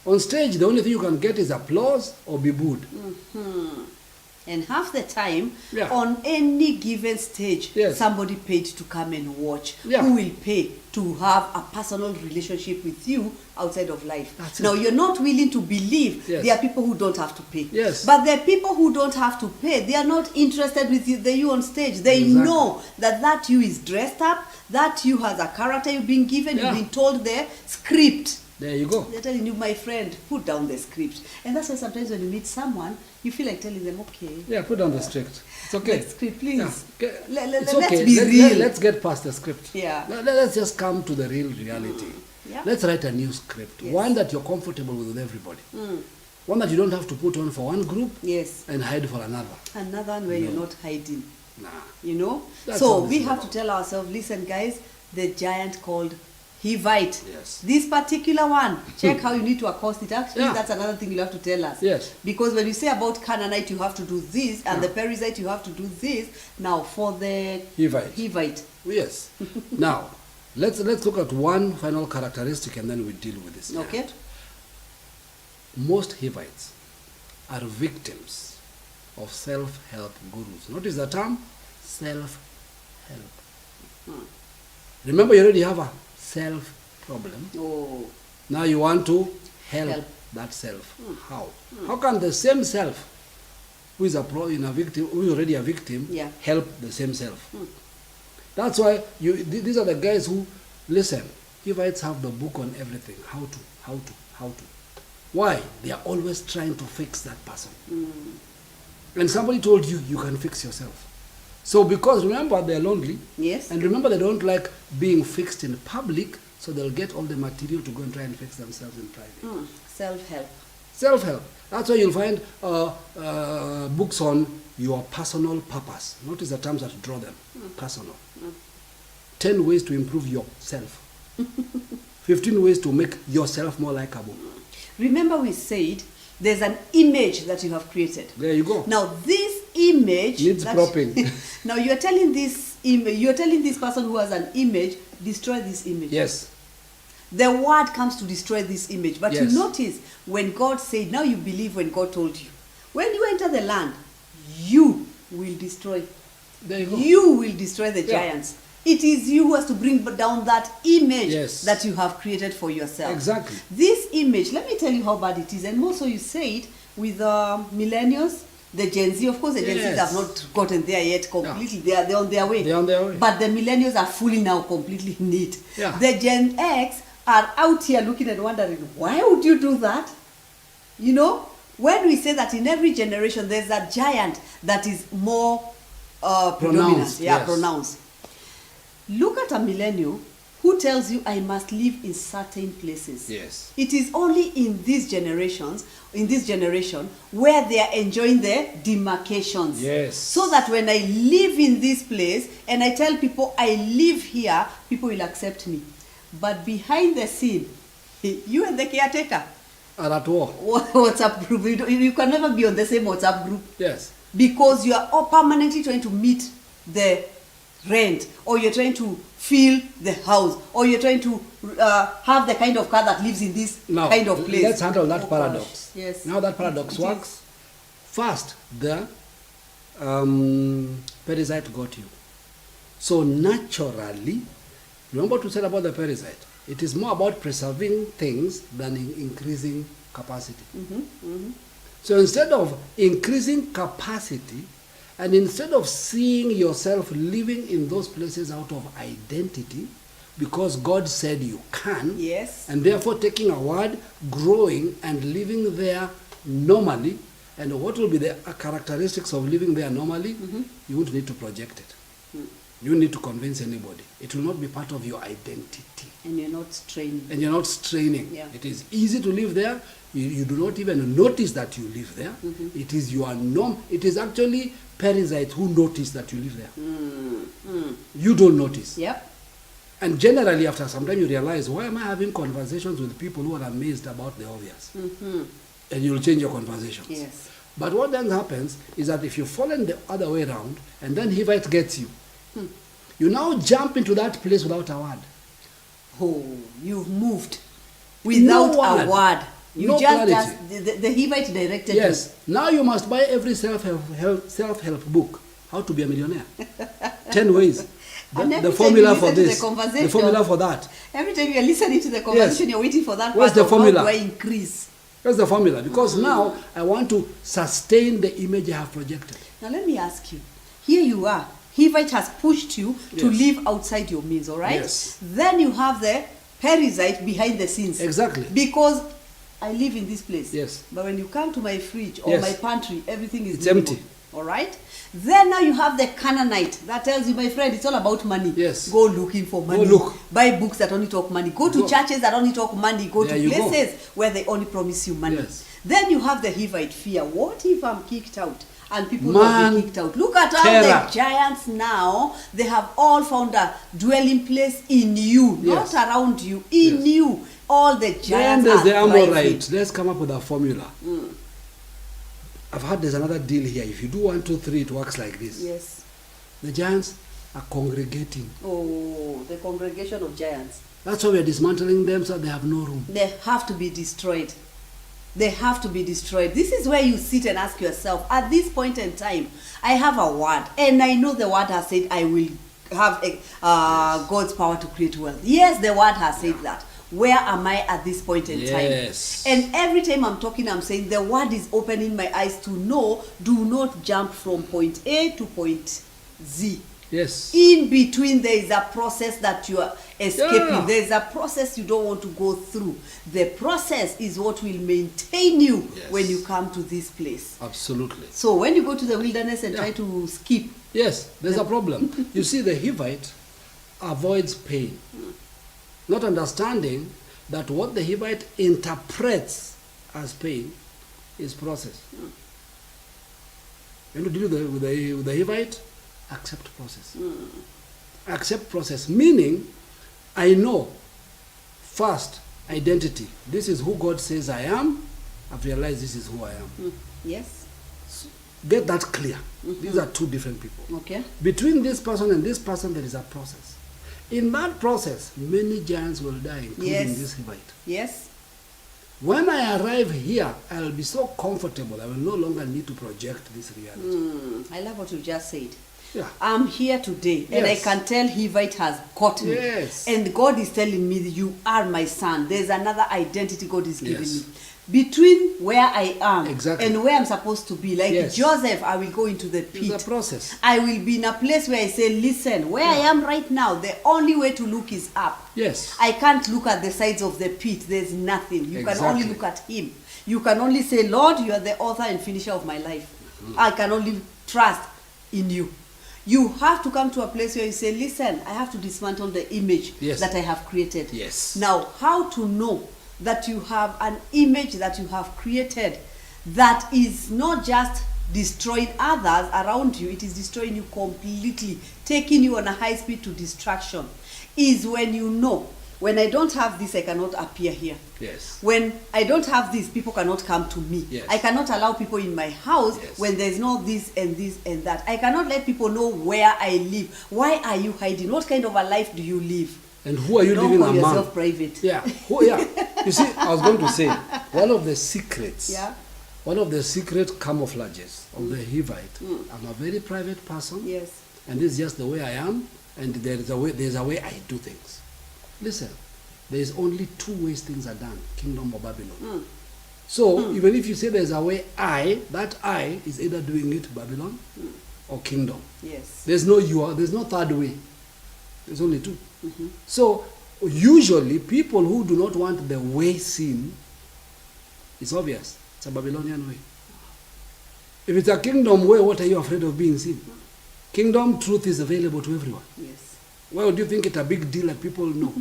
On stage, the only thing you can get is applause or be booed. And half the time, Yeah. on any given stage, Yes. somebody paid to come and watch. Yeah. Who will pay to have a personal relationship with you outside of life? That's Now, it. you're not willing to believe Yes. there are people who don't have to pay. Yes. But there are people who don't have to pay. They are not interested with you on stage. They Exactly. know that you is dressed up, that you has a character you've been given, Yeah. you've been told the script. There you go. They're telling you, my friend, put down the script. And that's why sometimes when you meet someone, you feel like telling them, okay, Yeah, put down the script. It's okay. the script, please. Yeah. Okay. Let's It's okay. be real. Let's get past the script. Yeah. Let's just come to the real reality. Yeah. Let's write a new script. Yes. One that you're comfortable with everybody. One that you don't have to put on for one group Yes. and hide for another. Another one where you're not hiding, Nah. you know? That's So how this we is have about. to tell ourselves, listen, guys, the giant called Hivite. Yes. This particular one, check how you need to accost it. Actually, Yeah. that's another thing you have to tell us. Yes. Because when you say about Canaanite, you have to do this, and the Perizzite, you have to do this. Now, for the Hivite. Yes. Now, let's look at one final characteristic and then we deal with this. Okay. giant. Most Hivites are victims of self-help gurus. Notice the term self-help. Remember, you already have a self problem. Oh, Now you want to help, Help. that self. How? How can the same self, who is who is already a victim, Yeah. help the same self? That's why these are the guys who listen. Hivites have the book on everything. How to. Why? They are always trying to fix that person. And somebody told you you can fix yourself. So because remember they're lonely, yes. and remember they don't like being fixed in public, so they'll get all the material to go and try and fix themselves in private. Self-help. Self-help. That's why you'll find books on your personal purpose. Notice the terms that draw them. Personal. 10 ways to improve yourself. 15 ways to make yourself more likable. Remember we said there's an image that you have created. There you go. Now this image Needs propping. Now you're telling this person who has an image, destroy this image. Yes. The word comes to destroy this image. But Yes. you notice when God said, now you believe when God told you. When you enter the land, you will destroy. There you go. You will destroy the Yeah. giants. It is you who has to bring down that image Yes. that you have created for yourself. Exactly. This image, let me tell you how bad it is. And also you say it with millennials, The Gen Z, of course, the Gen Zs have not gotten there yet completely. Yeah. They're on their way. They're on their way. But the millennials are fully now completely in it. Yeah. The Gen X are out here looking and wondering, why would you do that? You know, when we say that in every generation there's a giant that is more predominant, pronounced. Look at a millennial who tells you I must live in certain places. Yes. It is only in this generation, where they are enjoying the demarcations. Yes. So that when I live in this place and I tell people I live here, people will accept me. But behind the scene, you and the caretaker are at war. WhatsApp group. You can never be on the same WhatsApp group. Yes. Because you are all permanently trying to meet the rent, or you're trying to fill the house, or you're trying to have the kind of car that lives in this kind of place. Let's handle that paradox. Yes. Now that paradox works. First, the Perizzite got you. So naturally, remember to say about the Perizzite, it is more about preserving things than increasing capacity. So instead of increasing capacity, and instead of seeing yourself living in those places out of identity, because God said you can, yes, and therefore taking a word, growing and living there normally, and what will be the characteristics of living there normally? You won't need to project it. You need to convince anybody. It will not be part of your identity. And you're not straining. And you're not straining. Yeah. It is easy to live there. You do not even notice that you live there. It is your norm. It is actually Perizzite who notice that you live there. You don't notice. Yep. And generally, after some time, you realize, why am I having conversations with people who are amazed about the obvious? And you'll change your conversations. Yes. But what then happens is that if you fall in the other way around, and then Hivite gets you, you now jump into that place without a word. Oh, you've moved without a word. You No just the Hivite directed Yes. Now you must buy every self-help book. How to be a millionaire. 10 ways. The formula for this. The formula for that. Every time you're listening to the conversation, you're waiting for that. What's the formula? How do I increase? That's the formula. Because now I want to sustain the image I have projected. Now let me ask you. Here you are. Hivite has pushed you to live outside your means, all right? Yes. Then you have the Perizzite behind the scenes. Exactly. Because I live in this place. Yes. But when you come to my fridge or my pantry, everything is empty. All right? Then now you have the Canaanite that tells you, my friend, it's all about money. Yes. Go looking for money. Go look. Buy books that only talk money. Go to churches that only talk money. Go There to you places where they only promise you money. Yes. Then you have the Hivite fear. What if I'm kicked out? And people will be kicked out. Look at all the giants now. They have all found a dwelling place in you, not around you, in you. All the giants then there's the thriving. Amorite. Let's come up with a formula. I've heard there's another deal here. If you do 1, 2, 3, it works like this. Yes. The giants are congregating. Oh, the congregation of giants. That's why we are dismantling them so they have no room. They have to be destroyed. They have to be destroyed. This is where you sit and ask yourself, at this point in time, I have a word, and I know the word has said I will have God's power to create wealth. Yes, the word has said that. Where am I at this point in time? And every time I'm talking, I'm saying the word is opening my eyes to know, do not jump from point A to point Z. Yes. In between, there is a process that you are escaping. There is a process you don't want to go through. The process is what will maintain you when you come to this place. Absolutely. So when you go to the wilderness and try to skip. Yes, there's a problem. You see, the Hivite avoids pain. Not understanding that what the Hivite interprets as pain is process. When you deal with the Hivite, accept process. Accept process, meaning I know first identity. This is who God says I am. I've realized this is who I am. Yes. So get that clear. These are two different people. Okay. Between this person and this person, there is a process. In that process, many giants will die, including this Hivite. Yes. When I arrive here, I'll be so comfortable. I will no longer need to project this reality. I love what you just said. Yeah. I'm here today, and I can tell Hivite has got me. Yes. And God is telling me, you are my son. There's another identity God is giving me. between where I am Exactly. and where I'm supposed to be. Like Yes. Joseph, I will go into the pit. It's a process. I will be in a place where I say, listen, where I am right now, the only way to look is up. Yes. I can't look at the sides of the pit. There's nothing. You can only Exactly. look at him. You can only say, Lord, you are the author and finisher of my life. I can only trust in you. You have to come to a place where you say, listen, I have to dismantle the image Yes. that I have created. Yes. Now, how to know that you have an image that you have created that is not just destroying others around you, it is destroying you completely, taking you on a high speed to distraction, is when you know, when I don't have this, I cannot appear here. Yes. When I don't have this, people cannot come to me. Yes. I cannot allow people in my house Yes. when there's no this and this and that. I cannot let people know where I live. Why are you hiding? What kind of a life do you live? And who are you Don't living call among? yourself private. Yeah. You see, I was going to say, one of the secrets, Yeah. one of the secret camouflages of the Hivite, I'm a very private person, Yes. and this is just the way I am, and there's a way I do things. Listen, there's only two ways things are done, kingdom or Babylon. So, even if you say there's a way that I is either doing it Babylon or kingdom. Yes. There's no third way. There's only two. So usually people who do not want the way seen, it's obvious. It's a Babylonian way. If it's a kingdom way, what are you afraid of being seen? Kingdom truth is available to everyone. Yes. Why would you think it's a big deal that people know?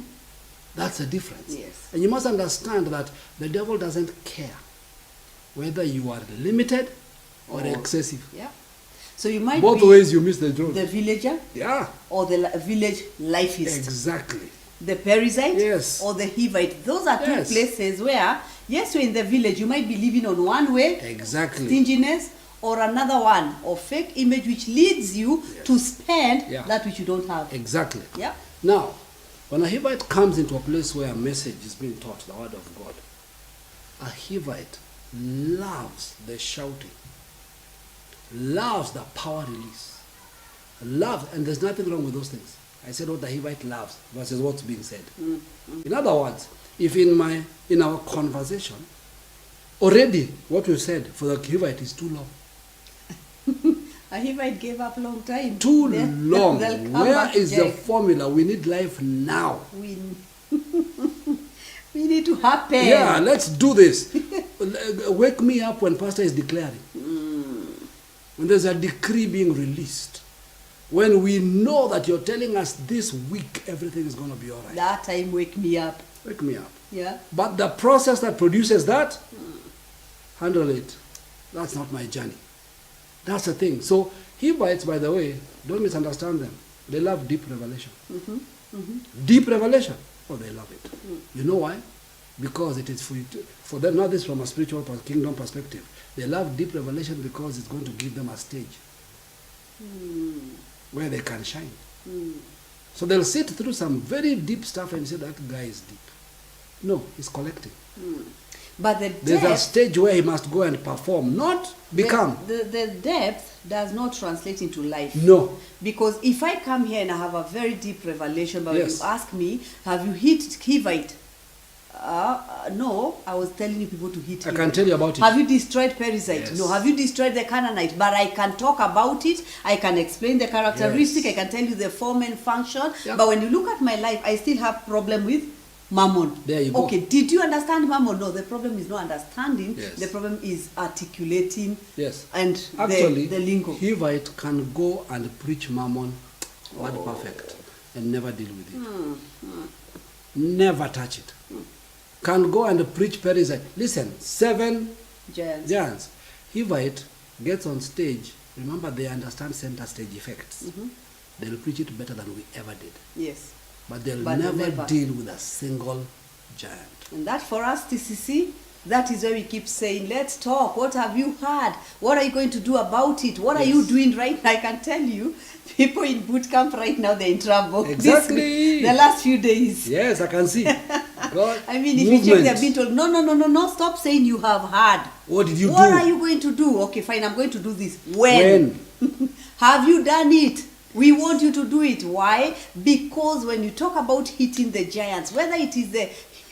That's the difference. Yes. And you must understand that the devil doesn't care whether you are limited or excessive. Yeah. So you might Both be ways you miss the draw. the villager Yeah, or the village life-ist. exactly. The Perizzite Yes. or the Hivite. Those are two Yes. places where, yes, you're in the village, you might be living on one way, Exactly. stinginess, or another one, or fake image which leads you to spend Yeah. that which you don't have. Exactly. Yeah. Now, when a Hivite comes into a place where a message is being taught, the word of God, a Hivite loves the shouting, loves the power release, loves, and there's nothing wrong with those things. I said what the Hivite loves versus what's being said. In other words, if in our conversation, already what we said for the Hivite is too long. A Hivite gave up long time. Too They'll long. come Where back is the again. formula? We need life now. We we need to happen. Yeah, let's do this. Wake me up when pastor is declaring. When there's a decree being released. When we know that you're telling us this week everything is going to be all right. That time wake me up. Wake me up. Yeah. But the process that produces that, handle it. That's not my journey. That's the thing. So Hivites, by the way, don't misunderstand them. They love deep revelation. Deep revelation. Oh, they love it. You know why? Because it is for them, not this from a spiritual kingdom perspective. They love deep revelation because it's going to give them a stage where they can shine. So they'll sit through some very deep stuff and say that guy is deep. No, he's collecting. But the There's a depth, stage where he must go and perform, not become. the depth does not translate into life. No. Because if I come here and I have a very deep revelation, but Yes. when you ask me, have you hit Hivite? No, I was telling you people to hit I Hivite. can tell you about it. Have you destroyed Perizzite? Yes. No. Have you destroyed the Canaanite? But I can talk about it. I can explain the characteristic. Yes. I can tell you the form and function. Yeah. But when you look at my life, I still have problem with Mammon. There you go. Okay, did you understand Mammon? No, the problem is not understanding. Yes. The problem is articulating Yes. and Actually, the lingo. Hivite can go and preach mammon, word perfect, and never deal with it. Never touch it. Can go and preach Perizzite. Listen, 7 Giants. giants. Hivite gets on stage. Remember, they understand center stage effects. They'll preach it better than we ever did. Yes. But they'll But never never. deal with a single giant. And that for us, TCC, that is where we keep saying, let's talk. What have you heard? What are you going to do about it? What are you Yes. doing right now? I can tell you, people in boot camp right now, they're in trouble. This Exactly. week, the last few days. Yes, I can see. God, I mean, if you check, they're being told, no, stop saying you have heard. What did you What do? are you going to do? Okay, fine, I'm going to do this. When? Have you done it? We want you to do it. Why? Because when you talk about hitting the giants, whether it is the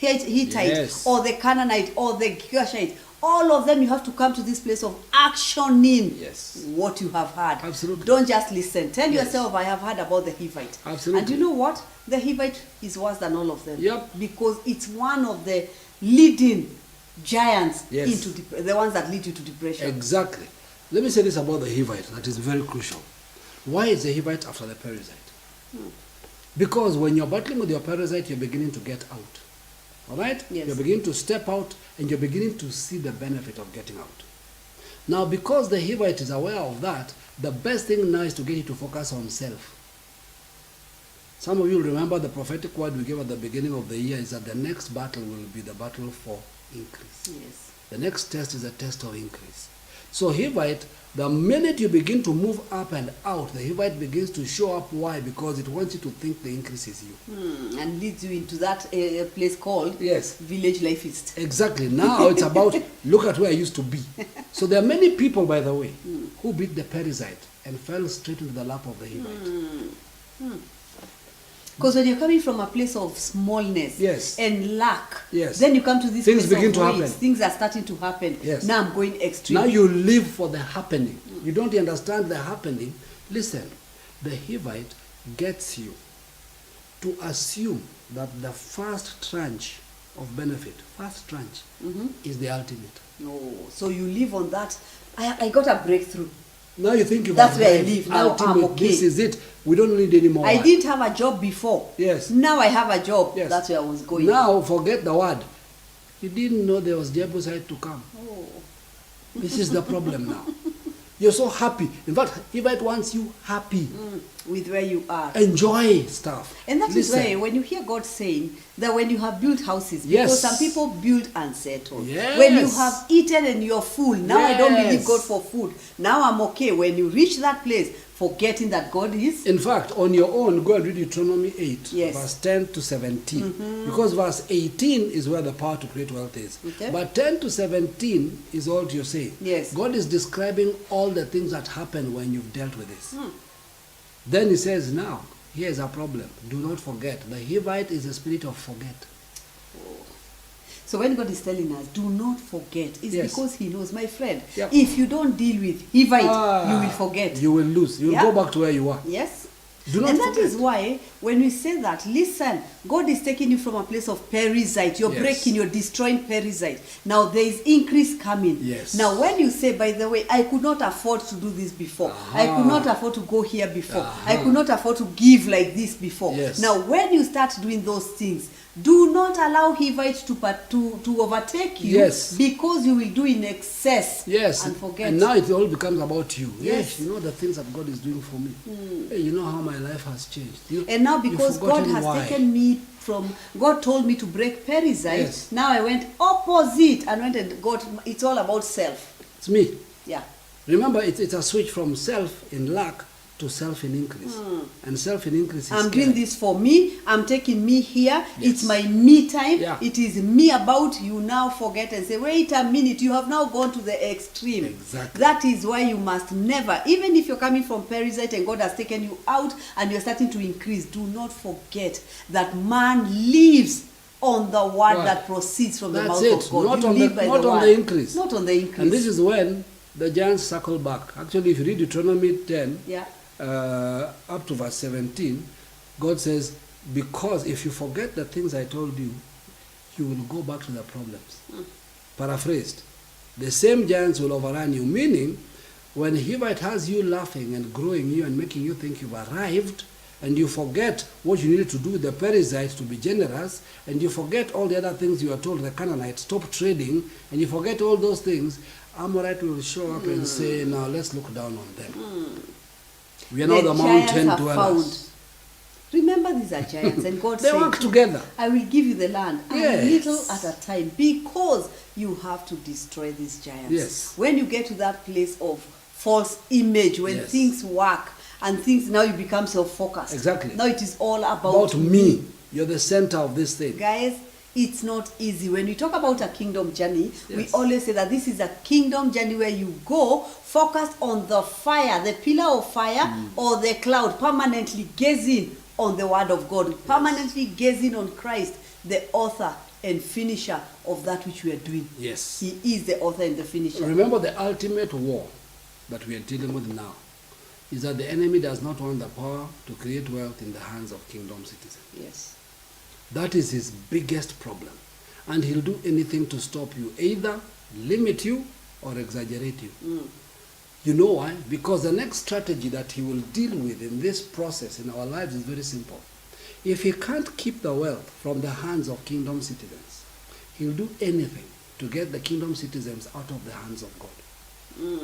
Hittite, Yes. or the Canaanite, or the Girgashite, all of them, you have to come to this place of actioning Yes. what you have heard. Absolutely. Don't just listen. Tell Yes. yourself, I have heard about the Hivite. Absolutely. And you know what? The Hivite is worse than all of them. Yep. Because it's one of the leading giants Yes. into the ones that lead you to depression. Exactly. Let me say this about the Hivite that is very crucial. Why is the Hivite after the Perizzite? Because when you're battling with your Perizzite, you're beginning to get out. All right? Yes. You're beginning to step out and you're beginning to see the benefit of getting out. Now, because the Hivite is aware of that, the best thing now is to get you to focus on self. Some of you will remember the prophetic word we gave at the beginning of the year is that the next battle will be the battle for increase. Yes. The next test is a test of increase. So Hivite, the minute you begin to move up and out, the Hivite begins to show up. Why? Because it wants you to think the increase is you. And leads you into that place called Yes. village life-ist. Exactly. Now it's about, look at where I used to be. So there are many people, by the way, who beat the Perizzite and fell straight into the lap of the Hivite. Because when you're coming from a place of smallness Yes. and lack, Yes. then you come to this Things place begin of to weight. happen. Things are starting to happen. Yes. Now I'm going extreme. Now you live for the happening. You don't understand the happening. Listen, the Hivite gets you to assume that the first tranche of benefit, is the ultimate. Oh, so you live on that. I got a breakthrough. Now you think you That's have where I life, live. Now I'm ultimate, okay. this is it. We don't need any more. I word. didn't have a job before. Yes. Now I have a job. Yes. That's where I was going. Now forget the word. You didn't know there was Jebusite to come. Oh. This is the problem now. You're so happy. In fact, Hivite wants you happy. With where you are. Enjoy stuff. And that is Listen. why when you hear God saying that when you have built houses, Yes. because some people build unsettled. Yes. When you have eaten and you're full, now I don't believe Yes. God for food. Now I'm okay. When you reach that place, forgetting that God is. In fact, on your own, go and read Dichotomy 8, Yes. verse 10 to 17. Because verse 18 is where the power to create wealth is. Okay. But 10 to 17 is all you're saying. Yes. God is describing all the things that happen when you've dealt with this. Then he says, now, here's a problem. Do not forget. The Hivite is a spirit of forget. So when God is telling us, do not forget, it's Yes. because He knows, my friend, Yep. if you don't deal with Hivite, you will forget. You will lose. You will Yeah. go back to where you are. Yes. Do not And that forget. is why when we say that, listen, God is taking you from a place of Perizzite. You're Yes. breaking, you're destroying Perizzite. Now there is increase coming. Yes. Now when you say, by the way, I could not afford to do this before. I could not afford to go here before. I could not afford to give like this before. Yes. Now when you start doing those things, do not allow Hivite to overtake you. Yes. Because you will do in excess. Yes. And forget. And now it all becomes about you. Yes. You know the things that God is doing for me. Hey, you know how my life has changed. And now You've because God forgotten has why. taken me from, God told me to break Perizzite, Yes. now I went opposite and went and got, it's all about self. It's me. Yeah. Remember, it's a switch from self in lack to self in increase. And self in increase is I'm doing scary. this for me, I'm taking me here, Yes. it's my me time, Yeah. it is me about, you now forget and say, wait a minute, you have now gone to the extreme. Exactly. That is why you must never, even if you're coming from Perizzite and God has taken you out and you're starting to increase, do not forget that man lives on the word Right. that proceeds from the That's mouth it. of God. Not You on live the- by not the on word. the increase. Not on the increase. And this is when the giants circle back. Actually, if you read Deuteronomy 10, Yeah. up to verse 17, God says, because if you forget the things I told you, you will go back to the problems. Paraphrased, the same giants will overrun you, meaning when Hivite has you laughing and growing you and making you think you've arrived, and you forget what you needed to do with the Perizzite to be generous, and you forget all the other things you were told the Canaanites, stop trading, and you forget all those things, Amorite will show up and say, now let's look down on them. We are now the mountain giants are dwellers. found. Remember, these are giants, and God They said, work together. I will give you the land Yes. a little at a time, because you have to destroy these giants. Yes. When you get to that place of false image, when Yes. things work and things, now you become self-focused. Exactly. Now it is all About me. You're the center of this thing. Guys, it's not easy. When we talk about a kingdom journey, we Yes. always say that this is a kingdom journey where you go focused on the fire, the pillar of fire, or the cloud, permanently gazing on the word of God, permanently gazing on Christ, the author and finisher of that which we are doing. Yes. He is the author and the finisher. Remember, the ultimate war that we are dealing with now is that the enemy does not want the power to create wealth in the hands of kingdom citizens. Yes. That is his biggest problem. And he'll do anything to stop you, either limit you or exaggerate you. You know why? Because the next strategy that he will deal with in this process in our lives is very simple. If he can't keep the wealth from the hands of kingdom citizens, he'll do anything to get the kingdom citizens out of the hands of God.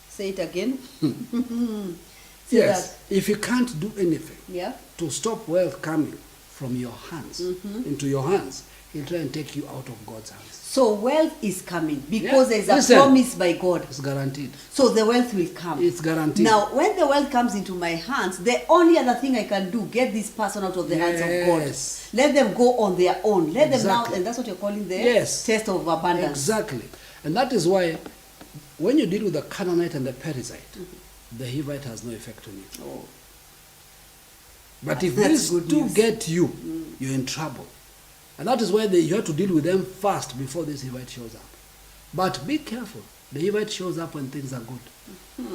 Say it again. Say Yes, if you can't do anything Yeah. to stop wealth coming from your hands into your hands, he'll try and take you out of God's hands. So wealth is coming because Yeah. there's a Listen. promise by God. It's guaranteed. So the wealth will come. It's guaranteed. Now, when the wealth comes into my hands, the only other thing I can do, get this person out of the hands of God. Yes. Let them go on their own. Let them now, Exactly. and that's what you're calling the Yes. test of abundance. Exactly. And that is why when you deal with the Canaanite and the Perizzite, the Hivite has no effect on you. Oh. But if That's these good two news. get you, you're in trouble. And that is why you have to deal with them first before this Hivite shows up. But be careful. The Hivite shows up when things are good,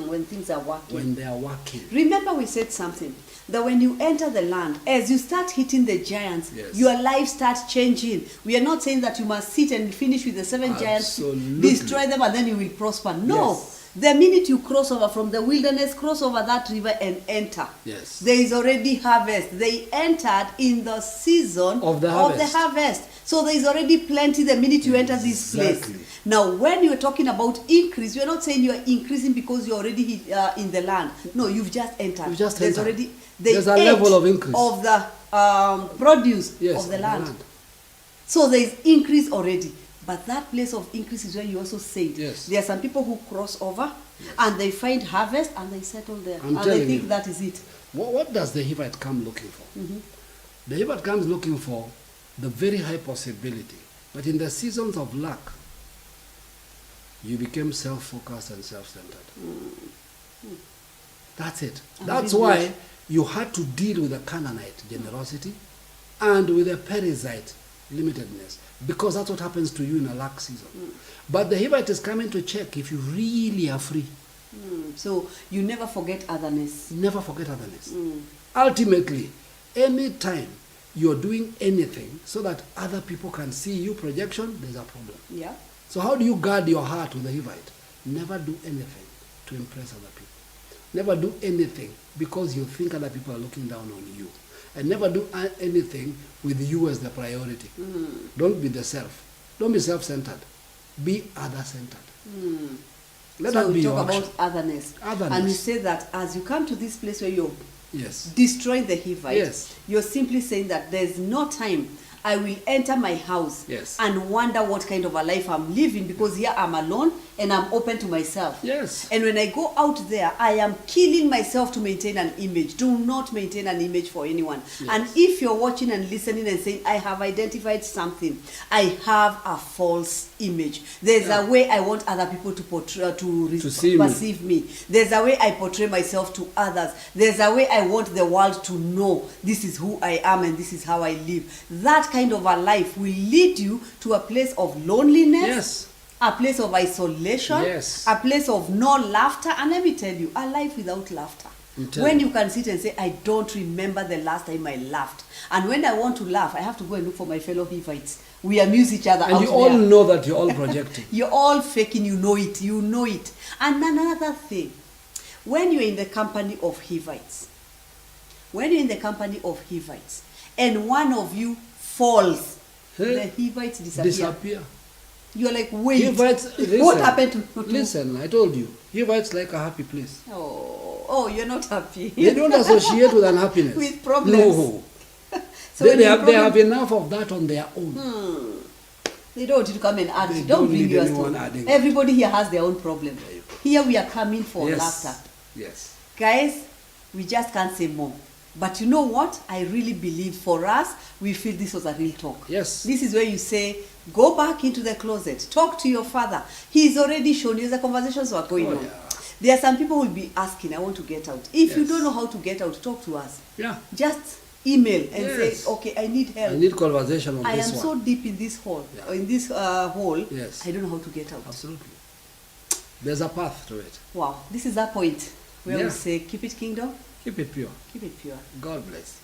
When things are working. when they are working. Remember we said something, that when you enter the land, as you start hitting the giants, Yes. your life starts changing. We are not saying that you must sit and finish with the 7 giants, Absolutely. destroy them and then you will prosper. No. Yes. The minute you cross over from the wilderness, cross over that river and enter. Yes. There is already harvest. They entered in the season Of the harvest. So there is already plenty the minute you enter this place. Exactly. Now, when you're talking about increase, you're not saying you're increasing because you're already in the land. No, you've just entered. You've just There's entered. already There's a level of increase. of the produce Yes, of the land. So there is increase already. But that place of increase is where you also said Yes. there are some people who cross over and they find harvest and they settle there. I'm and they telling think you. that is it. What does the Hivite come looking for? The Hivite comes looking for the very high possibility. But in the seasons of luck, you became self-focused and self-centered. That's it. And That's this why is- you had to deal with the Canaanite generosity and with the Perizzite limitedness, because that's what happens to you in a luck season. But the Hivite is coming to check if you really are free. So you never forget otherness. Never forget otherness. Ultimately, anytime you're doing anything so that other people can see you projection, there's a problem. Yeah. So how do you guard your heart with the Hivite? Never do anything to impress other people. Never do anything because you think other people are looking down on you. And never do anything with you as the priority. Don't be the self. Don't be self-centered. Be other-centered. Let So that be we your talk action. about otherness. Otherness. And we say that as you come to this place where you're Yes. destroying the Hivite, Yes. you're simply saying that there's no time I will enter my house Yes. and wonder what kind of a life I'm living, because here I'm alone and I'm open to myself. Yes. And when I go out there, I am killing myself to maintain an image. Do not maintain an image for anyone. Yes. And if you're watching and listening and saying, I have identified something, I have a false image. There's a way I want other people to portray, To see me. perceive me. There's a way I portray myself to others. There's a way I want the world to know this is who I am and this is how I live. That kind of a life will lead you to a place of loneliness. Yes. A place of isolation, Yes. a place of no laughter. And let me tell you, a life without laughter. I'm telling When you. you can sit and say, I don't remember the last time I laughed. And when I want to laugh, I have to go and look for my fellow Hivites. We amuse each other And out you all there. know that you're all projecting. You're all faking, you know it, you know it. And another thing, when you're in the company of Hivites, and one of you falls, the Hivites disappear. You're like, wait, Hivites, what listen, happened to Listen, I told you, Hivites like a happy place. Oh, you're not happy. They don't associate with unhappiness. With problems. No. So they when you have enough of that on their own. They don't want you to come and add. They Don't don't bring need yours anyone to. adding. Everybody here has their own problem. There you go. Here we are coming for Yes. laughter. Yes. Guys, we just can't say more. But you know what? I really believe for us, we feel this was a real talk. Yes. This is where you say, go back into the closet. Talk to your father. He's already shown you the conversations were going on. Yeah. There are some people who will be asking, I want to get out. If you Yes. don't know how to get out, talk to us. Yeah. Just email and Yes. say, okay, I need help. I need conversation on I this am one. so deep in this hole, Yeah. or in this hole, Yes. I don't know how to get out. Absolutely. There's a path to it. Wow, this is that point where we Yeah. say, keep it kingdom, Keep it pure. keep it pure. God bless.